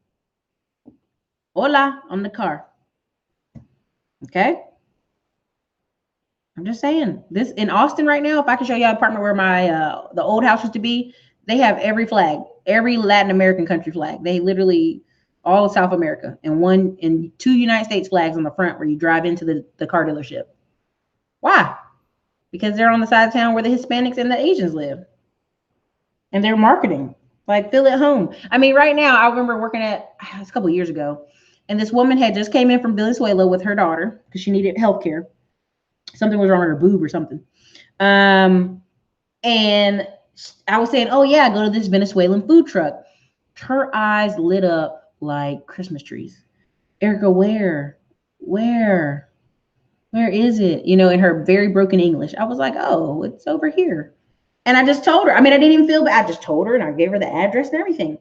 Hola on the car. Okay. I'm just saying, this in Austin right now, if I can show you an apartment where my the old house used to be, they have every flag, every Latin American country flag. They literally all of South America and 2 United States flags on the front where you drive into the car dealership. Why? Because they're on the side of town where the Hispanics and the Asians live. And they're marketing, feel at home. I mean, right now, I remember working it was a couple of years ago, and this woman had just came in from Venezuela with her daughter because she needed health care. Something was wrong with her boob or something. And I was saying, oh yeah, go to this Venezuelan food truck. Her eyes lit up like Christmas trees. Erica, where is it? In her very broken English. I was like, oh, it's over here. And I just told her. I mean, I didn't even feel bad. I just told her and I gave her the address and everything.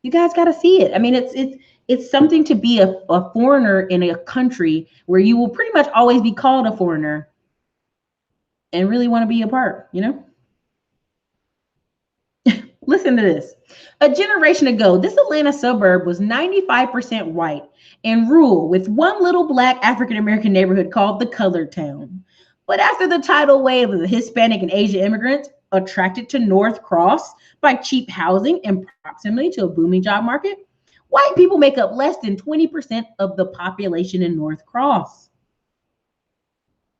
You guys got to see it. I mean, it's something to be a foreigner in a country where you will pretty much always be called a foreigner and really want to be a part, you know? Listen to this. A generation ago, this Atlanta suburb was 95% white and rural, with one little Black African-American neighborhood called the Colored Town. But after the tidal wave of the Hispanic and Asian immigrants attracted to North Cross by cheap housing and proximity to a booming job market, white people make up less than 20% of the population in North Cross.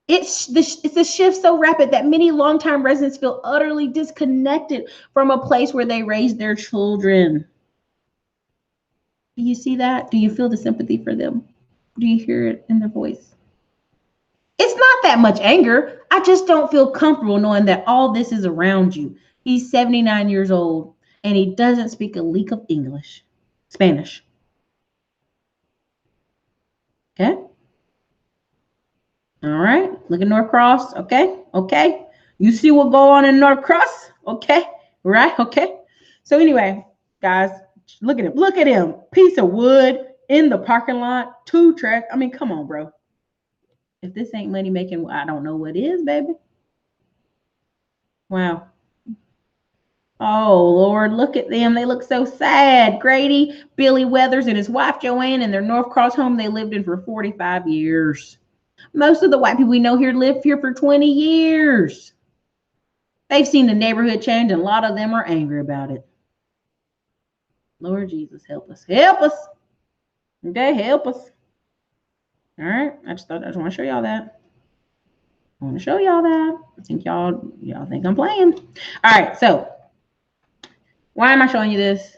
It's a shift so rapid that many longtime residents feel utterly disconnected from a place where they raised their children. Do you see that? Do you feel the sympathy for them? Do you hear it in their voice? It's not that much anger. I just don't feel comfortable knowing that all this is around you. He's 79 years old and he doesn't speak a lick of Spanish. Okay. All right, look at North Cross. Okay. You see what go on in North Cross? Okay, right? Okay. So anyway, guys, look at him. Look at him. Piece of wood in the parking lot. 2 track. I mean, come on, bro. If this ain't money making, I don't know what is, baby. Wow. Oh, Lord, look at them. They look so sad. Grady, Billy Weathers, and his wife, Joanne, in their North Cross home they lived in for 45 years. Most of the white people we know here live here for 20 years. They've seen the neighborhood change, and a lot of them are angry about it. Lord Jesus, help us. Help us. Okay, help us. All right, I just want to show y'all that. I want to show y'all that. I think y'all think I'm playing. All right, so why am I showing you this?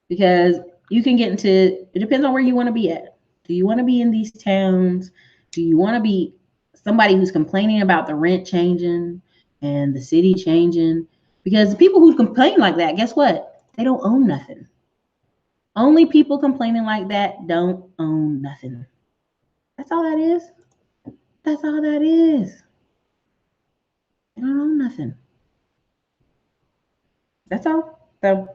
Because you can get into, it depends on where you want to be at. Do you want to be in these towns? Do you want to be somebody who's complaining about the rent changing and the city changing? Because the people who complain like that, guess what? They don't own nothing. Only people complaining like that don't own nothing. That's all that is. That's all that is. They don't own nothing. That's all. So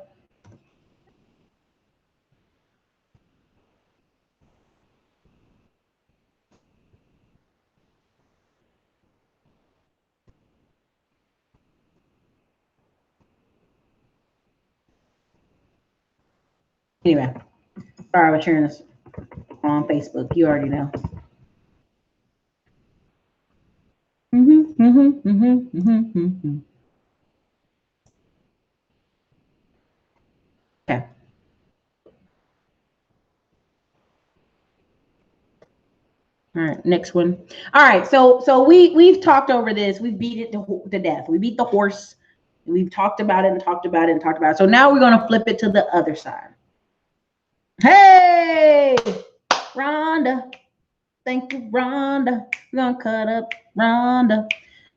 anyway, sorry about sharing this on Facebook. You already know. Okay. All right, next one. All right, so we've talked over this. We've beat it to death. We beat the horse. We've talked about it and talked about it and talked about it. So now we're gonna flip it to the other side. Hey, Rhonda. Thank you, Rhonda. We're gonna cut up Rhonda.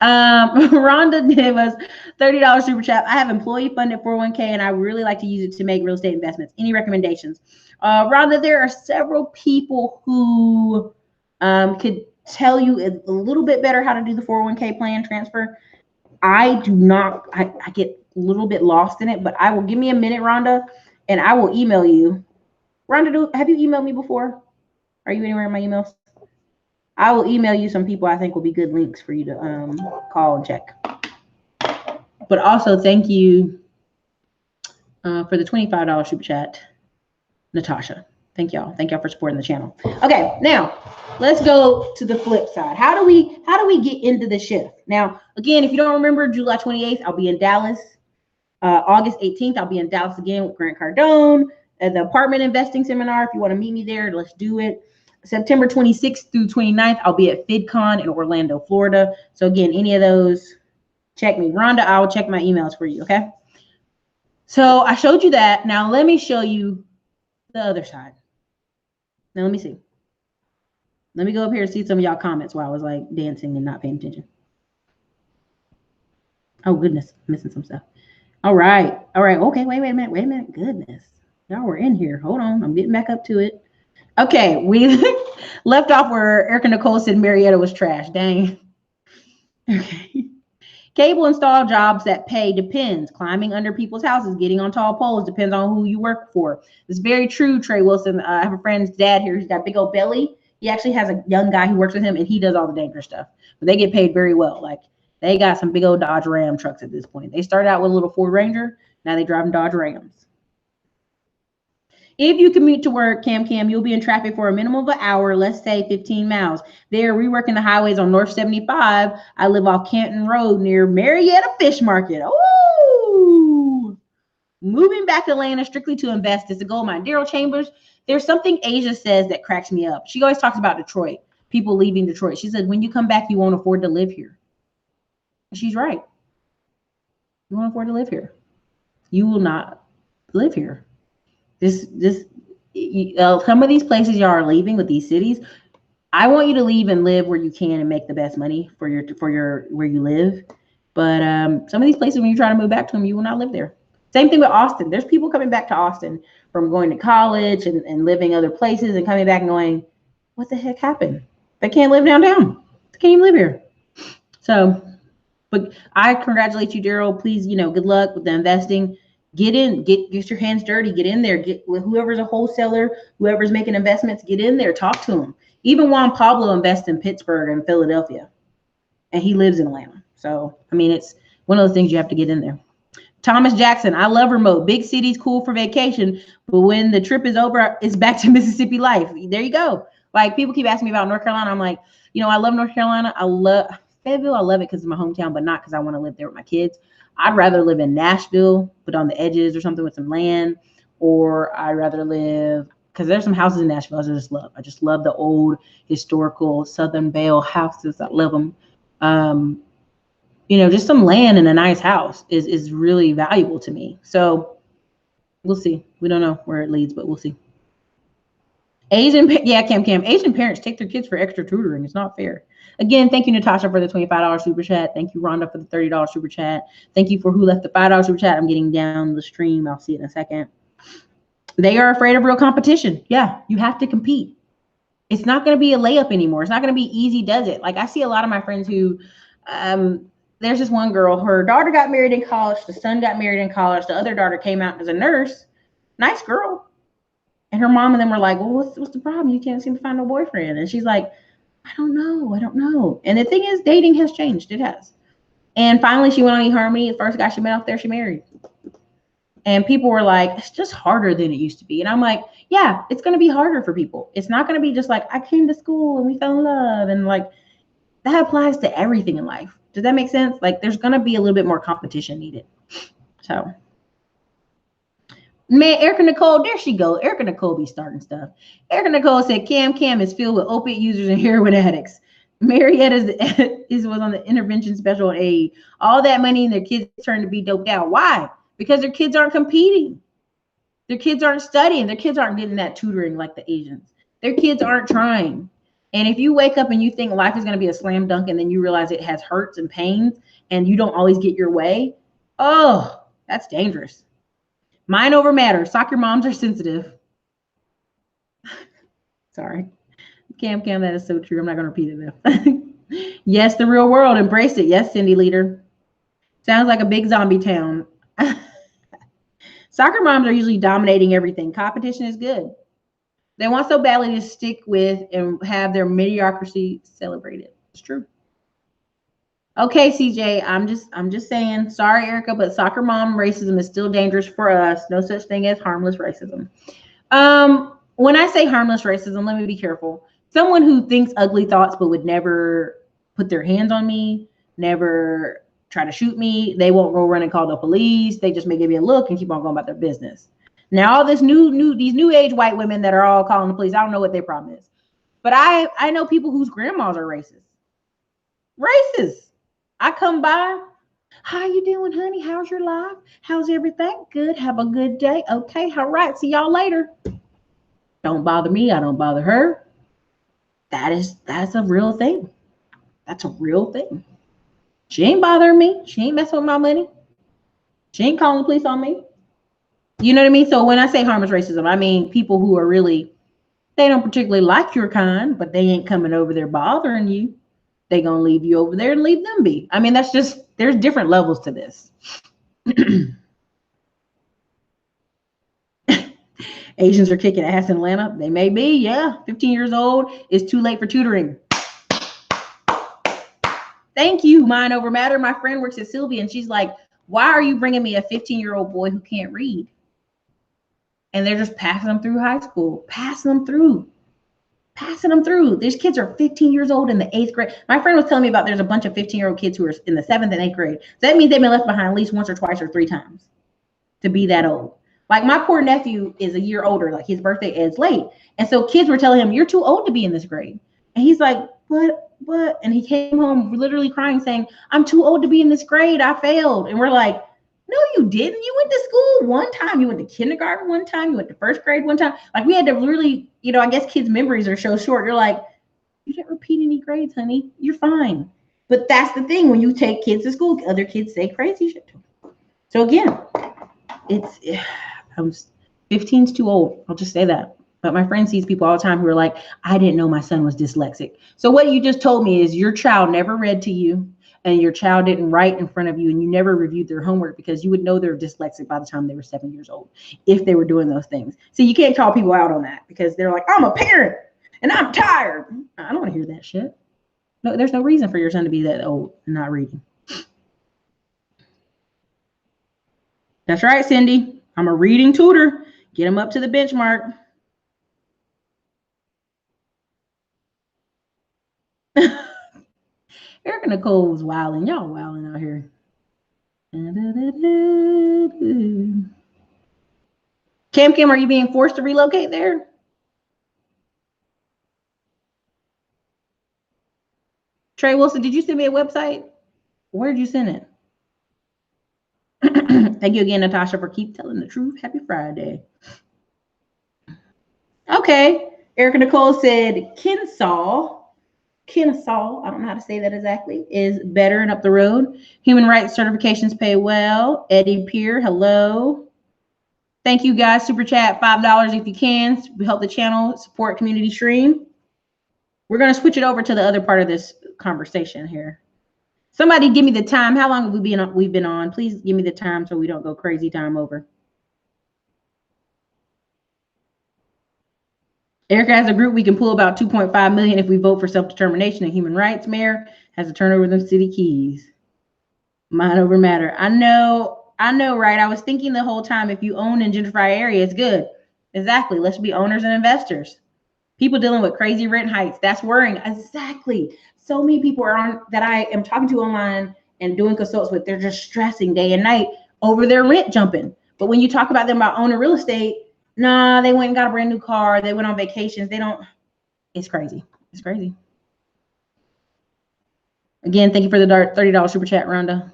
Rhonda gave us $30 super chat. I have employee funded 401k and I really like to use it to make real estate investments. Any recommendations? Rhonda, there are several people who could tell you a little bit better how to do the 401k plan transfer. I do not, I get a little bit lost in it, but I will, give me a minute, Rhonda, and I will email you. Rhonda, have you emailed me before? Are you anywhere in my emails? I will email you some people I think will be good links for you to call and check. But also thank you for the $25 super chat, Natasha. Thank y'all. Thank y'all for supporting the channel. Okay, now let's go to the flip side. How do we get into the shift? Now, again, if you don't remember, July 28th, I'll be in Dallas. August 18th, I'll be in Dallas again with Grant Cardone at the apartment investing seminar. If you want to meet me there, let's do it. September 26th through 29th, I'll be at FidCon in Orlando, Florida. So again, any of those, check me. Rhonda, I'll check my emails for you, okay? So I showed you that. Now let me show you the other side. Now let me see. Let me go up here and see some of y'all comments while I was like dancing and not paying attention. Oh goodness, I'm missing some stuff. All right. Okay, wait a minute. Goodness, y'all were in here. Hold on, I'm getting back up to it. Okay, we left off where Erica Nicole said Marietta was trash. Dang. Okay. Cable install jobs that pay depends. Climbing under people's houses, getting on tall poles depends on who you work for. It's very true, Trey Wilson. I have a friend's dad here. He's got a big old belly. He actually has a young guy who works with him, and he does all the dangerous stuff. But they get paid very well. Like, they got some big old Dodge Ram trucks at this point. They started out with a little Ford Ranger. Now they drive Dodge Rams. If you commute to work, Cam, you'll be in traffic for a minimum of an hour, let's say 15 miles. They're reworking the highways on North 75. I live off Canton Road near Marietta Fish Market. Ooh! Moving back to Atlanta strictly to invest is a gold mine. Daryl Chambers, there's something Asia says that cracks me up. She always talks about Detroit, people leaving Detroit. She said, when you come back, you won't afford to live here. She's right. You won't afford to live here. You will not live here. Some of these places y'all are leaving with these cities. I want you to leave and live where you can and make the best money for your where you live. But some of these places, when you try to move back to them, you will not live there. Same thing with Austin. There's people coming back to Austin from going to college and living other places and coming back and going, what the heck happened? They can't live downtown. They can't even live here. So, but I congratulate you, Daryl. Please, good luck with the investing. Get in, get your hands dirty, get in there, get with whoever's a wholesaler, whoever's making investments, get in there, talk to them. Even Juan Pablo invests in Pittsburgh and Philadelphia, and he lives in Atlanta. So, I mean, it's one of those things you have to get in there. Thomas Jackson, I love remote. Big cities cool for vacation, but when the trip is over, it's back to Mississippi life. There you go. Like, people keep asking me about North Carolina. I'm like, I love North Carolina. I love Fayetteville. I love it because it's my hometown, but not because I want to live there with my kids. I'd rather live in Nashville, but on the edges or something with some land, or I'd rather live, because there's some houses in Nashville I just love. I just love the old historical Southern Belle houses. I love them. Just some land in a nice house is really valuable to me. So we'll see. We don't know where it leads, but we'll see. Asian parents take their kids for extra tutoring. It's not fair. Again, thank you, Natasha, for the $25 super chat. Thank you, Rhonda, for the $30 super chat. Thank you for who left the $5 super chat. I'm getting down the stream. I'll see it in a second. They are afraid of real competition. Yeah, you have to compete. It's not going to be a layup anymore. It's not going to be easy does it. Like, I see a lot of my friends who, there's this one girl, her daughter got married in college. The son got married in college. The other daughter came out as a nurse. Nice girl. And her mom and them were like, well, what's the problem? You can't seem to find no boyfriend. And she's like, I don't know. And the thing is, dating has changed. It has. And finally, she went on eHarmony. The first guy she met out there, she married. And people were like, it's just harder than it used to be. And I'm like, yeah, it's going to be harder for people. It's not going to be just like, I came to school and we fell in love. And like, that applies to everything in life. Does that make sense? Like, there's going to be a little bit more competition needed. So, man, Erica Nicole, there she go. Erica Nicole be starting stuff. Erica Nicole said, Cam is filled with opiate users and heroin addicts. Marietta was on the intervention special aid. All that money and their kids turned to be doped out. Why? Because their kids aren't competing. Their kids aren't studying. Their kids aren't getting that tutoring like the Asians. Their kids aren't trying. And if you wake up and you think life is going to be a slam dunk and then you realize it has hurts and pains and you don't always get your way, oh, that's dangerous. Mind over matter. Soccer moms are sensitive. Sorry. Cam, that is so true. I'm not going to repeat it though. Yes, the real world. Embrace it. Yes, Cindy Leader. Sounds like a big zombie town. Soccer moms are usually dominating everything. Competition is good. They want so badly to stick with and have their mediocrity celebrated. It's true. Okay, CJ, I'm just saying, sorry, Erica, but soccer mom racism is still dangerous for us. No such thing as harmless racism. When I say harmless racism, let me be careful. Someone who thinks ugly thoughts but would never put their hands on me, never try to shoot me, they won't go run and call the police. They just may give you a look and keep on going about their business. Now, all this these new age white women that are all calling the police, I don't know what their problem is. But I know people whose grandmas are racist. Racist. I come by. How you doing, honey? How's your life? How's everything? Good. Have a good day. Okay. All right. See y'all later. Don't bother me. I don't bother her. That's a real thing. That's a real thing. She ain't bothering me. She ain't messing with my money. She ain't calling the police on me. You know what I mean? So when I say harmless racism, I mean people who are really, they don't particularly like your kind, but they ain't coming over there bothering you. They gonna leave you over there and leave them be. I mean, that's just, there's different levels to this. Asians are kicking ass in Atlanta. They may be, yeah. 15 years old is too late for tutoring. Thank you, mind over matter. My friend works at Sylvia, and she's like, why are you bringing me a 15-year-old boy who can't read? And they're just passing them through high school, passing them through. These kids are 15 years old in the 8th grade. My friend was telling me about there's a bunch of 15-year-old kids who are in the 7th and 8th grade. So that means they've been left behind at least once or twice or 3 times to be that old. Like my poor nephew is a year older, like his birthday is late. And so kids were telling him, you're too old to be in this grade. And he's like, what? And he came home literally crying, saying, I'm too old to be in this grade. I failed. And we're like, no, you didn't. You went to school one time. You went to kindergarten one time. You went to 1st grade one time. Like we had to really, I guess kids' memories are so short. You're like, you didn't repeat any grades, honey. You're fine. But that's the thing. When you take kids to school, other kids say crazy shit to them. So again, 15's too old. I'll just say that. But my friend sees people all the time who are like, I didn't know my son was dyslexic. So what you just told me is your child never read to you, and your child didn't write in front of you, and you never reviewed their homework, because you would know they're dyslexic by the time they were 7 years old if they were doing those things. So you can't call people out on that, because they're like, I'm a parent and I'm tired. I don't want to hear that shit. No, there's no reason for your son to be that old and not reading. That's right, Cindy. I'm a reading tutor. Get them up to the benchmark. Erica Nicole was wilding. Y'all wilding out here. Kim, are you being forced to relocate there? Trey Wilson, did you send me a website? Where did you send it? Thank you again, Natasha, for keep telling the truth. Happy Friday. Okay. Erica Nicole said Kennesaw, I don't know how to say that exactly, is better and up the road. Human rights certifications pay well. Eddie Peer, hello. Thank you guys. Super chat, $5 if you can. Help the channel, support community stream. We're going to switch it over to the other part of this conversation here. Somebody give me the time. How long have we've been on? Please give me the time so we don't go crazy time over. Erica has a group. We can pull about 2.5 million if we vote for self-determination and human rights. Mayor has to turn over them city keys. Mind over matter. I know, right? I was thinking the whole time, if you own in gentrified area, it's good. Exactly. Let's be owners and investors. People dealing with crazy rent hikes. That's worrying. Exactly. So many people are on that I am talking to online and doing consults with. They're just stressing day and night over their rent jumping. But when you talk about them about owning real estate, nah, they went and got a brand new car. They went on vacations. It's crazy. It's crazy. Again, thank you for the $30 super chat, Rhonda.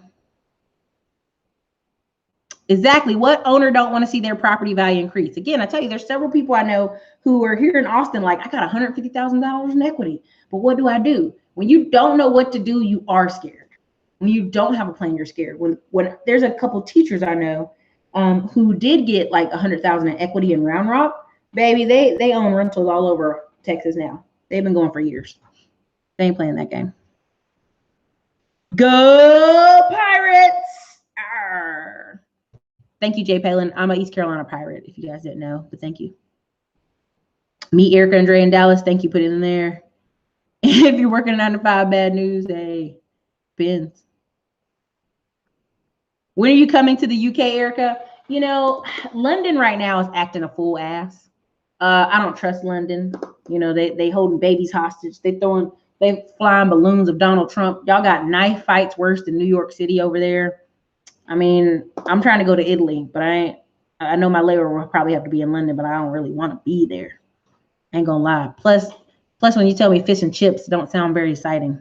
Exactly. What owner don't want to see their property value increase? Again, I tell you, there's several people I know who are here in Austin, like, I got $150,000 in equity. But what do I do? When you don't know what to do, you are scared. When you don't have a plan, you're scared. When there's a couple teachers I know who did get like 100,000 in equity in Round Rock, baby, they own rentals all over Texas now. They've been going for years. They ain't playing that game. Go Pirates! Arr. Thank you, Jay Palin. I'm an East Carolina Pirate, if you guys didn't know, but thank you. Meet Erica and Dre in Dallas. Thank you. Put it in there. If you're working 9 to 5, bad news, hey, Benz. When are you coming to the UK, Erica? London right now is acting a fool ass. I don't trust London. They holding babies hostage. They flying balloons of Donald Trump. Y'all got knife fights worse than New York City over there. I mean, I'm trying to go to Italy, but I know my layover will probably have to be in London, but I don't really want to be there. Ain't gonna lie. Plus when you tell me fish and chips don't sound very exciting.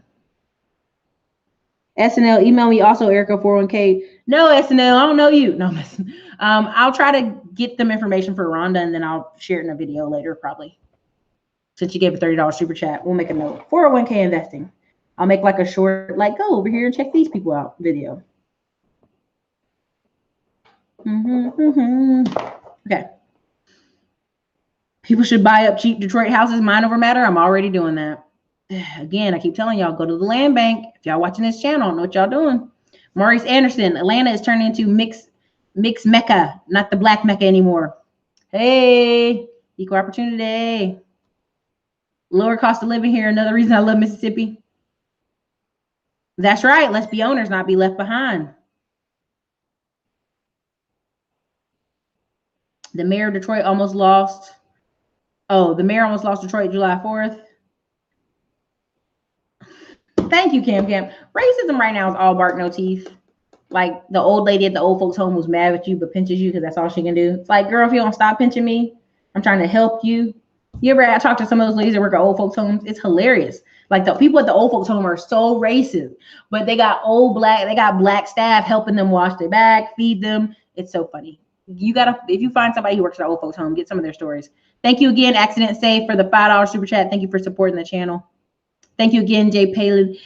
SNL, email me also, Erica 401k. No, SNL, I don't know you. No, I'll try to get them information for Rhonda, and then I'll share it in a video later, probably. Since you gave a $30 super chat, we'll make a note. 401k investing. I'll make like a short, like, go over here and check these people out video. Okay. People should buy up cheap Detroit houses, mind over matter. I'm already doing that. Again, I keep telling y'all, go to the land bank. If y'all watching this channel, I don't know what y'all doing. Maurice Anderson, Atlanta is turning into mixed Mecca, not the black Mecca anymore. Hey, equal opportunity. Lower cost of living here. Another reason I love Mississippi. That's right. Let's be owners, not be left behind. The mayor of Detroit almost lost. Oh, the mayor almost lost Detroit July 4th. Thank you, Cam. Racism right now is all bark, no teeth. Like the old lady at the old folks home who's mad with you but pinches you because that's all she can do. It's like, girl, if you don't stop pinching me, I'm trying to help you. You ever I talked to some of those ladies that work at old folks homes? It's hilarious. Like the people at the old folks home are so racist, but they got black staff helping them wash their back, feed them. It's so funny. You gotta, if you find somebody who works at an old folks home, get some of their stories. Thank you again, Accident Safe, for the $5 super chat. Thank you for supporting the channel. Thank you again, Jay Palin.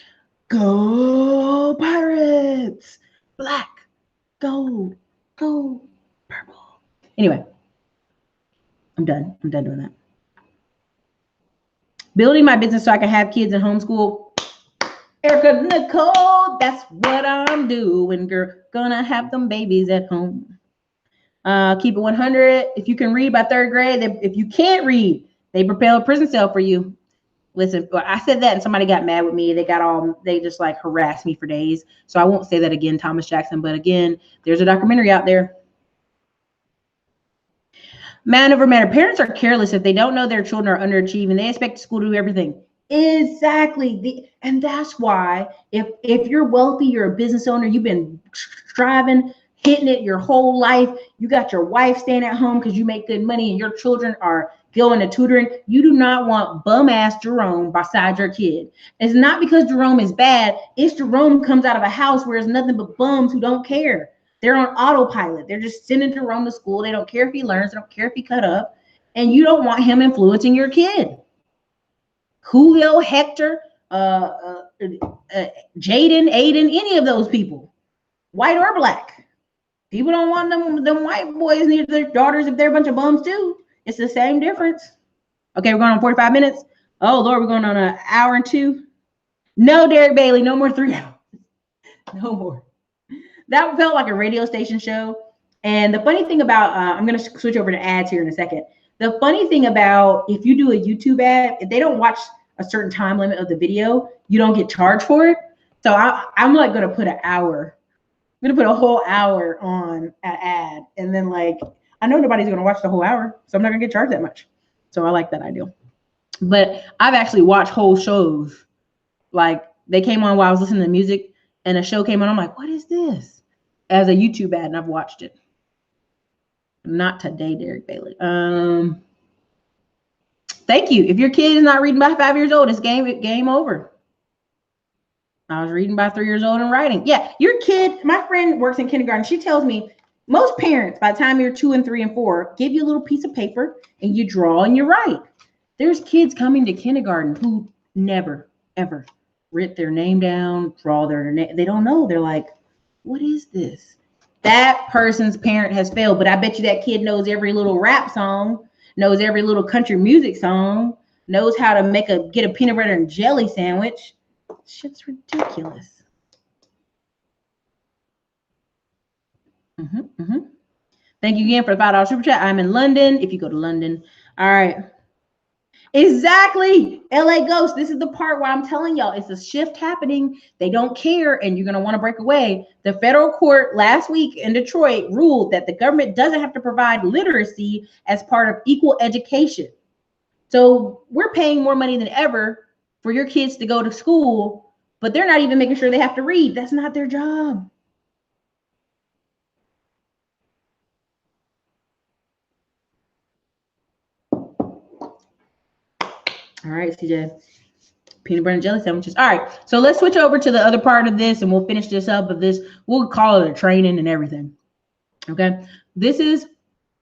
Go Pirates! Black, gold, purple. Anyway, I'm done. I'm done doing that. Building my business so I can have kids in homeschool. Erica Nicole, that's what I'm doing, girl. Gonna have them babies at home. Keep it 100. If you can read by 3rd grade, if you can't read, they prepare a prison cell for you. Listen, I said that and somebody got mad with me. They just like harassed me for days. So I won't say that again, Thomas Jackson. But again, there's a documentary out there. Man over matter. Parents are careless if they don't know their children are underachieving. They expect school to do everything. Exactly. And that's why if you're wealthy, you're a business owner, you've been striving, hitting it your whole life. You got your wife staying at home because you make good money and your children are going to tutoring. You do not want bum ass Jerome beside your kid. It's not because Jerome is bad. It's Jerome comes out of a house where there's nothing but bums who don't care. They're on autopilot. They're just sending Jerome to school. They don't care if he learns. They don't care if he cut up. And you don't want him influencing your kid. Julio, Hector, Jaden, Aiden, any of those people, white or black. People don't want them white boys near their daughters if they're a bunch of bums too. It's the same difference. Okay, we're going on 45 minutes. Oh, Lord, we're going on an hour and 2. No, Derek Bailey, no more 3 hours. No more. That felt like a radio station show. And the funny thing about, I'm going to switch over to ads here in a second. The funny thing about if you do a YouTube ad, if they don't watch a certain time limit of the video, you don't get charged for it. So I'm like going to put an hour. I'm going to put a whole hour on an ad. And then like, I know nobody's going to watch the whole hour, so I'm not going to get charged that much. So I like that idea. But I've actually watched whole shows. Like they came on while I was listening to music and a show came on. I'm like, what is this? As a YouTube ad, and I've watched it. Not today, Derek Bailey. Thank you. If your kid is not reading by 5 years old, it's game over. I was reading by 3 years old and writing. Yeah, your kid, my friend works in kindergarten. She tells me most parents, by the time you're 2 and 3 and 4, give you a little piece of paper and you draw and you write. There's kids coming to kindergarten who never, ever write their name down, draw their name. They don't know. They're like, what is this? That person's parent has failed. But I bet you that kid knows every little rap song, knows every little country music song, knows how to get a peanut butter and jelly sandwich. Shit's ridiculous. Thank you again for the $5 super chat. I'm in London. If you go to London. All right. Exactly. LA Ghost. This is the part where I'm telling y'all it's a shift happening. They don't care and you're going to want to break away. The federal court last week in Detroit ruled that the government doesn't have to provide literacy as part of equal education. So we're paying more money than ever for your kids to go to school, but they're not even making sure they have to read. That's not their job. All right, CJ. Peanut butter and jelly sandwiches. All right, so let's switch over to the other part of this and we'll finish this up of this. We'll call it a training and everything. Okay, this is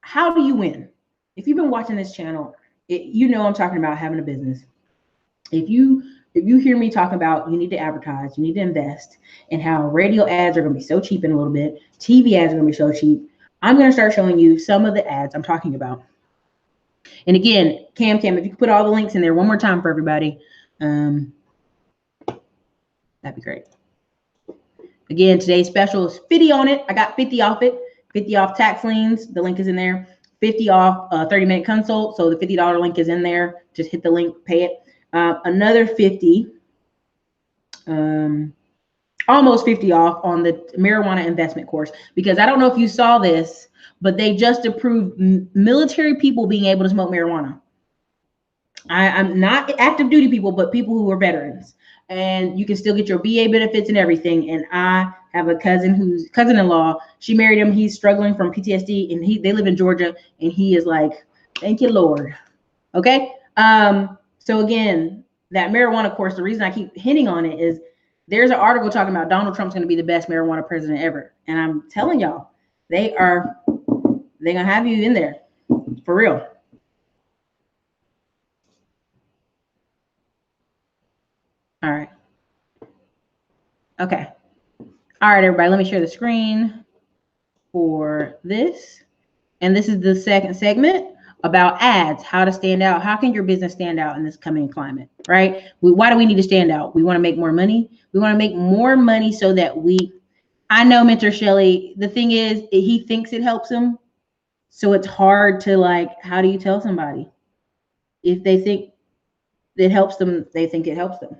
how do you win? If you've been watching this channel, you know I'm talking about having a business. If you hear me talk about you need to advertise, you need to invest, and how radio ads are going to be so cheap in a little bit, TV ads are going to be so cheap, I'm going to start showing you some of the ads I'm talking about. And again, Cam, if you could put all the links in there one more time for everybody. That'd be great. Again, today's special is 50 on it. I got 50 off it. 50 off tax liens. The link is in there. 50 off a 30-minute consult. So the $50 link is in there. Just hit the link, pay it. Another 50, almost 50 off on the marijuana investment course. Because I don't know if you saw this, but they just approved military people being able to smoke marijuana. I'm not active duty people, but people who are veterans. And you can still get your VA benefits and everything. And I have a cousin who's cousin-in-law. She married him. He's struggling from PTSD, and they live in Georgia. And he is like, thank you, Lord. Okay. So again, that marijuana course, the reason I keep hinting on it is there's an article talking about Donald Trump's going to be the best marijuana president ever. And I'm telling y'all, they're going to have you in there for real. All right. Okay. All right, everybody, let me share the screen for this. And this is the second segment about ads, how to stand out. How can your business stand out in this coming climate, right? Why do we need to stand out? We want to make more money. We want to make more money so that I know Mentor Shelley, the thing is, he thinks it helps him. So it's hard to how do you tell somebody? If they think it helps them, they think it helps them.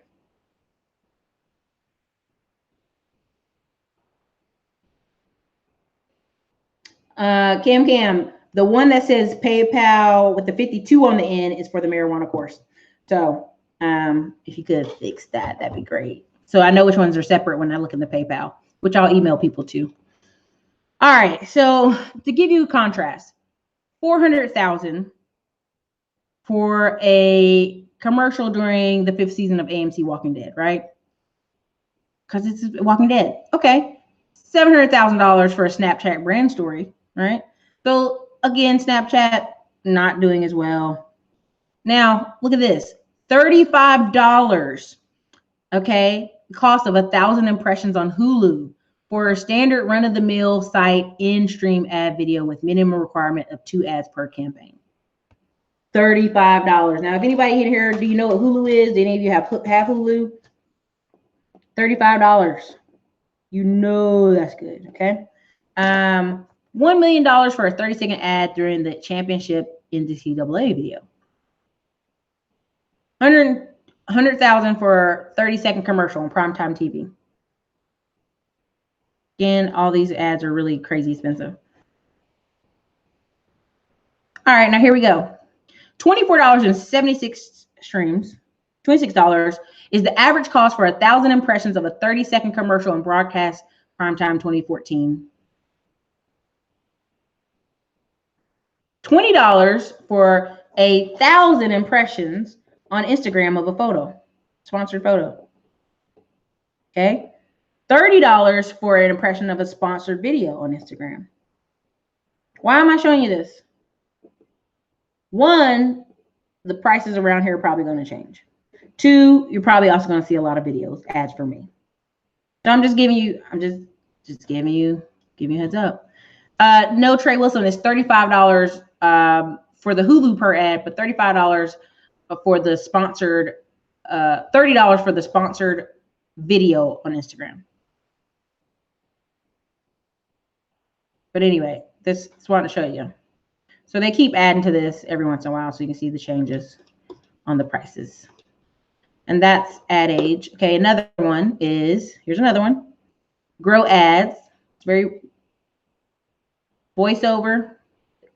Cam, the one that says PayPal with the 52 on the end is for the marijuana course. So if you could fix that, that'd be great. So I know which ones are separate when I look in the PayPal, which I'll email people to. All right. So to give you a contrast, 400,000 for a commercial during the 5th season of AMC Walking Dead, right? Because it's Walking Dead. Okay. $700,000 for a Snapchat brand story, right? So again, Snapchat not doing as well. Now, look at this. $35, okay? Cost of 1,000 impressions on Hulu for a standard run-of-the-mill site in-stream ad video with minimum requirement of 2 ads per campaign. $35. Now, if anybody here, do you know what Hulu is? Do any of you have Hulu? $35. You know that's good, okay? $1 million for a 30-second ad during the championship NCAA video. $100,000 for a 30-second commercial on primetime TV. Again, all these ads are really crazy expensive. All right, now here we go. $24.76 streams. $26 is the average cost for 1,000 impressions of a 30-second commercial in broadcast primetime 2014. $20 for 1,000 impressions on Instagram of a photo, sponsored photo. Okay. $30 for an impression of a sponsored video on Instagram. Why am I showing you this? One, the prices around here are probably going to change. Two, you're probably also going to see a lot of videos, ads for me. So I'm just giving you, giving you a heads up. No, Trey Wilson is $35 for the Hulu per ad, but $35 for the sponsored, $30 for the sponsored video on Instagram. But anyway, this is what I want to show you. So they keep adding to this every once in a while so you can see the changes on the prices. And that's Ad Age. Okay, another one is, here's another one. Grow Ads. It's very voiceover.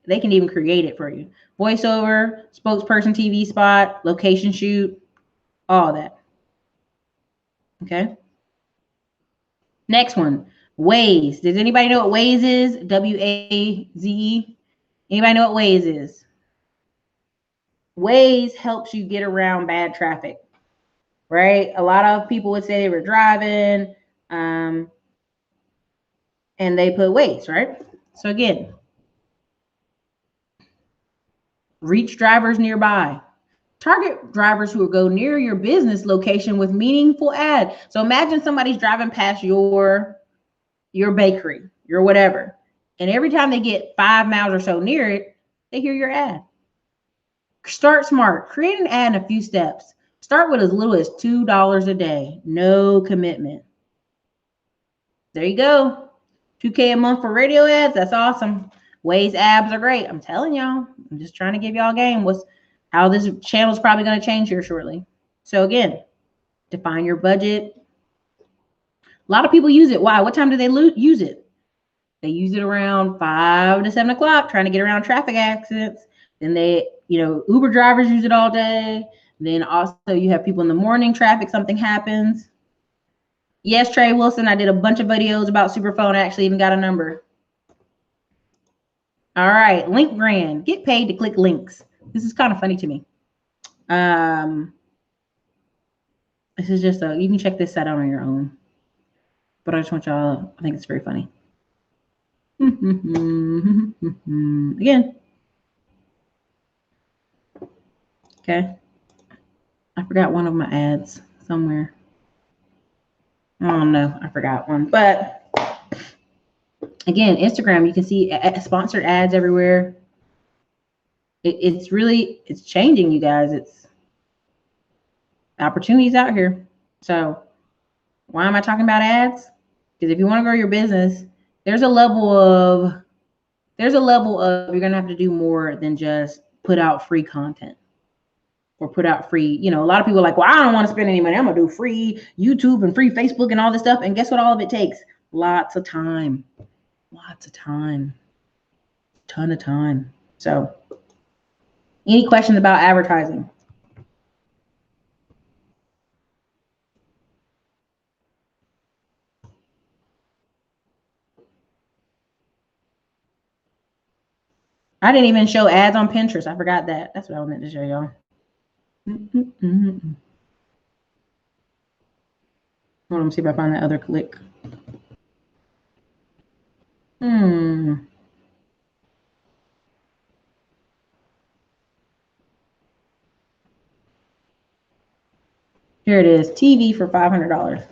They can even create it for you. Voiceover, spokesperson TV spot, location shoot, all that. Okay. Next one, Waze. Does anybody know what Waze is? W-A-Z-E. Anybody know what Waze is? Waze helps you get around bad traffic, right? A lot of people would say they were driving and they put Waze, right? So again, reach drivers nearby. Target drivers who will go near your business location with meaningful ad. So imagine somebody's driving past your bakery, your whatever. And every time they get 5 miles or so near it, they hear your ad. Start smart. Create an ad in a few steps. Start with as little as $2 a day. No commitment. There you go. $2K a month for radio ads. That's awesome. Waze abs are great. I'm telling y'all. I'm just trying to give y'all a game. How this channel is probably going to change here shortly. So again, define your budget. A lot of people use it. Why? What time do they use it? They use it around 5 to 7 o'clock, trying to get around traffic accidents. Then Uber drivers use it all day. Then also you have people in the morning traffic, something happens. Yes, Trey Wilson, I did a bunch of videos about Superphone. I actually even got a number. All right, Link Brand. Get paid to click links. This is kind of funny to me. This is just you can check this out on your own. But I just want y'all, I think it's very funny. Again. Okay. I forgot one of my ads somewhere. Oh no, I forgot one. But again, Instagram, you can see sponsored ads everywhere. It's changing, you guys. It's opportunities out here. So why am I talking about ads? Because if you want to grow your business, there's a level of you're gonna have to do more than just put out free content or put out free, a lot of people are like, well, I don't want to spend any money. I'm gonna do free YouTube and free Facebook and all this stuff. And guess what all of it takes? Lots of time. Ton of time. So any questions about advertising? I didn't even show ads on Pinterest. I forgot that. That's what I meant to show y'all. Hold on, let me see if I find that other click. Here it is. TV for $500.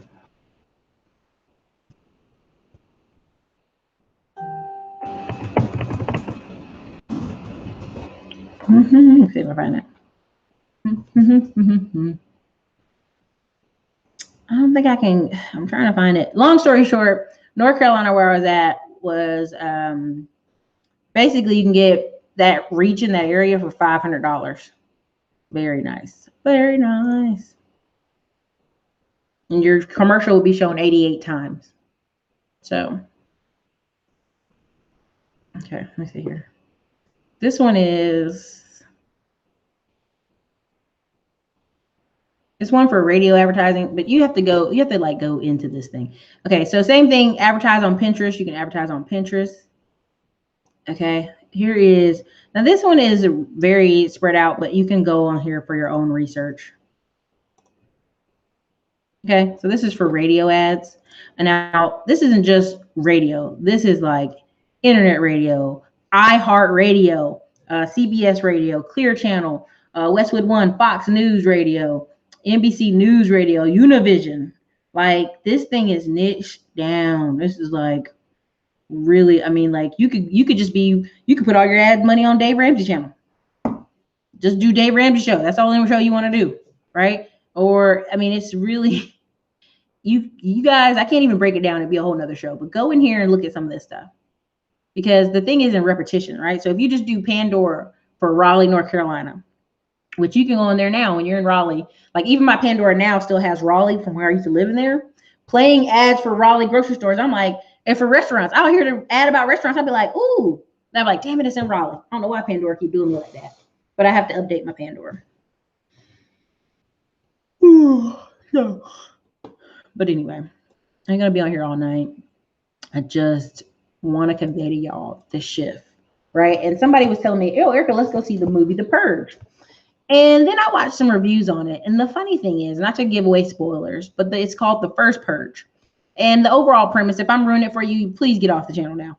Let's see if I find it. I don't think I can. I'm trying to find it. Long story short, North Carolina, where I was at, was basically you can get that reach in that area for $500. Very nice. Very nice. And your commercial will be shown 88 times. So, okay, let me see here. This one is, it's one for radio advertising, but you have to go into this thing. Okay, so same thing, advertise on Pinterest. You can advertise on Pinterest. Okay, here is, now this one is very spread out, but you can go on here for your own research. Okay, so this is for radio ads. And now this isn't just radio. This is like internet radio, iHeartRadio, CBS Radio, Clear Channel, Westwood One, Fox News Radio, NBC News Radio, Univision. Like this thing is niched down. This is like really, I mean, like you could put all your ad money on Dave Ramsey channel. Just do Dave Ramsey show. That's the only show you want to do, right? Or I mean, it's really you guys, I can't even break it down. It'd be a whole nother show, but go in here and look at some of this stuff. Because the thing is in repetition, right? So if you just do Pandora for Raleigh, North Carolina, which you can go in there now when you're in Raleigh, like even my Pandora now still has Raleigh from where I used to live in there, playing ads for Raleigh grocery stores. I'm like, and for restaurants, I'll hear the ad about restaurants. I'll be like, ooh, and I'm like, damn it, it's in Raleigh. I don't know why Pandora keep doing me like that, but I have to update my Pandora. No. But anyway, I'm going to be on here all night. I just want to convey to y'all the shift, right? And somebody was telling me, oh, Erica, let's go see the movie The Purge. And then I watched some reviews on it. And the funny thing is, not to give away spoilers, but it's called The First Purge. And the overall premise, if I'm ruining it for you, please get off the channel now.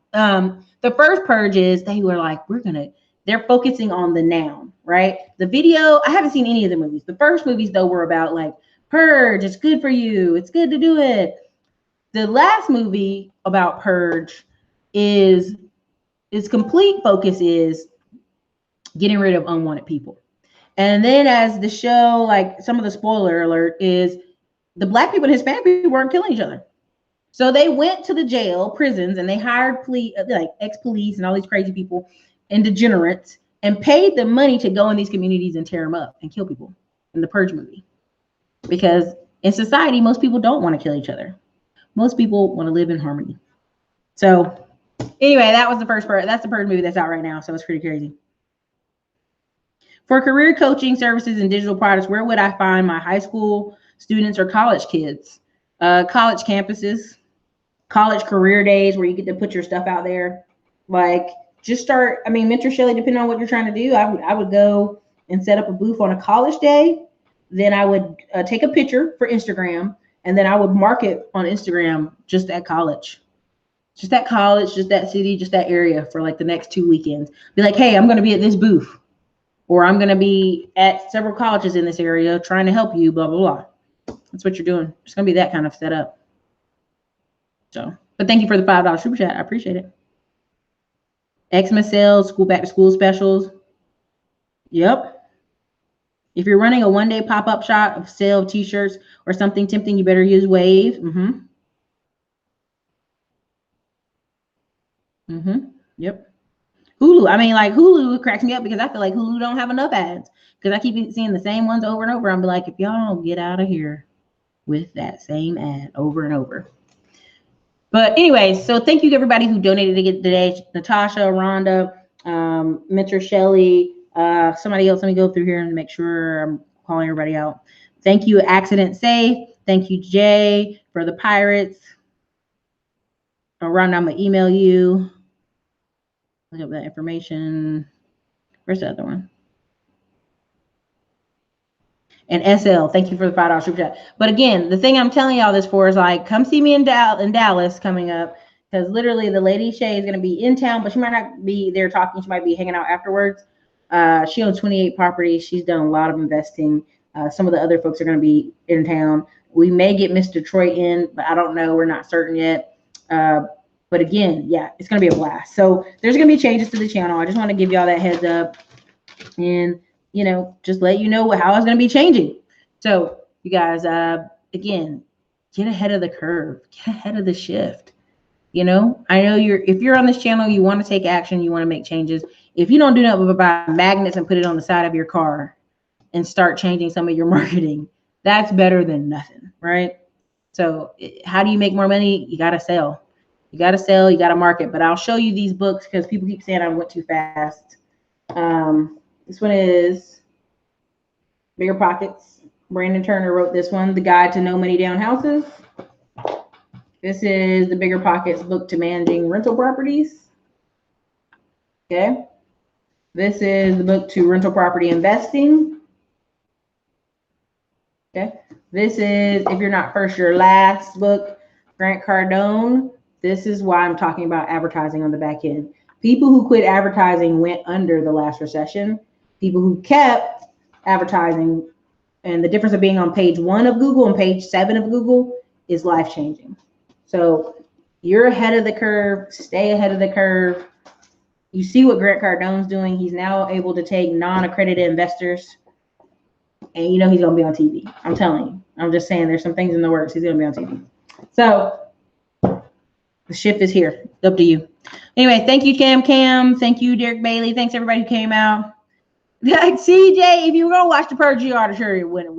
The First Purge is they were like, they're focusing on the noun, right? The video, I haven't seen any of the movies. The first movies, though, were about like, purge, it's good for you. It's good to do it. The last movie about purge its complete focus is getting rid of unwanted people. And then as the show, like some of the spoiler alert is the black people and Hispanic people weren't killing each other. So they went to the jail, prisons, and they hired like ex-police and all these crazy people and degenerates and paid them money to go in these communities and tear them up and kill people in the Purge movie. Because in society, most people don't want to kill each other. Most people want to live in harmony. So anyway, that was the first part. That's the Purge movie that's out right now. So it's pretty crazy. For career coaching services and digital products, where would I find my high school students or college kids? College campuses, college career days where you get to put your stuff out there. Like just start, I mean, Mentor Shelley, depending on what you're trying to do, I would go and set up a booth on a college day. Then I would take a picture for Instagram, and then I would market on Instagram just at college. Just that college, just that city, just that area for like the next 2 weekends. Be like, hey, I'm going to be at this booth, or I'm going to be at several colleges in this area trying to help you, blah, blah, blah. That's what you're doing. It's going to be that kind of setup. So, but thank you for the $5 super chat. I appreciate it. Xmas sales, school back to school specials. Yep. If you're running a one-day pop-up shop of sale of t-shirts or something tempting, you better use Wave. Yep. Hulu. I mean, like Hulu cracks me up because I feel like Hulu don't have enough ads because I keep seeing the same ones over and over. I'm like, if y'all don't get out of here with that same ad over and over. But anyway, so thank you to everybody who donated today. Natasha, Rhonda, Mentor Shelley, somebody else. Let me go through here and make sure I'm calling everybody out. Thank you, Accident Safe. Thank you, Jay, for the Pirates. Rhonda, I'm going to email you. Look up that information. Where's the other one? And SL, thank you for the $5 super chat. But again, the thing I'm telling y'all this for is like, come see me in Dallas coming up, because literally the lady Shay is going to be in town, but she might not be there talking. She might be hanging out afterwards. She owns 28 properties. She's done a lot of investing. Some of the other folks are going to be in town. We may get Miss Detroit in, but I don't know. We're not certain yet. But again, yeah, it's going to be a blast. So there's going to be changes to the channel. I just want to give y'all that heads up. And you know, just let you know how it's going to be changing. So you guys, again, get ahead of the curve, get ahead of the shift. You know, I know if you're on this channel, you want to take action, you want to make changes. If you don't do nothing but buy magnets and put it on the side of your car and start changing some of your marketing, that's better than nothing, right? So how do you make more money? You got to sell. You got to sell, you got to market. But I'll show you these books because people keep saying I went too fast. This one is Bigger Pockets. Brandon Turner wrote this one, The Guide to No Money Down Houses. This is the Bigger Pockets book to managing rental properties. Okay. This is the book to rental property investing. Okay. This is If You're Not First, You're Last book, Grant Cardone. This is why I'm talking about advertising on the back end. People who quit advertising went under the last recession. People who kept advertising, and the difference of being on page 1 of Google and page 7 of Google is life-changing. So you're ahead of the curve. Stay ahead of the curve. You see what Grant Cardone's doing. He's now able to take non-accredited investors, and you know he's going to be on TV. I'm telling you. I'm just saying there's some things in the works. He's going to be on TV. So the shift is here. It's up to you. Anyway, thank you, Cam. Thank you, Derek Bailey. Thanks, everybody who came out. Like, CJ, if you were going to watch the Purge, you ought to sure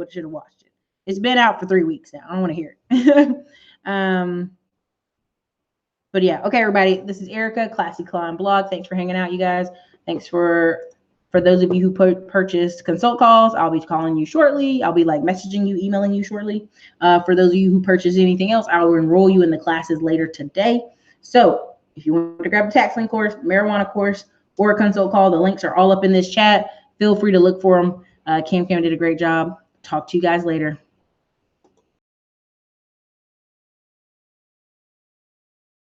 should have watched it. It's been out for 3 weeks now. I don't want to hear it. But yeah, okay, everybody. This is Erica, Classy Climb Blog. Thanks for hanging out, you guys. Thanks for those of you who purchased consult calls. I'll be calling you shortly. I'll be like messaging you, emailing you shortly. For those of you who purchased anything else, I will enroll you in the classes later today. So if you want to grab a tax lien course, marijuana course, or a consult call, the links are all up in this chat. Feel free to look for them. Cam did a great job. Talk to you guys later.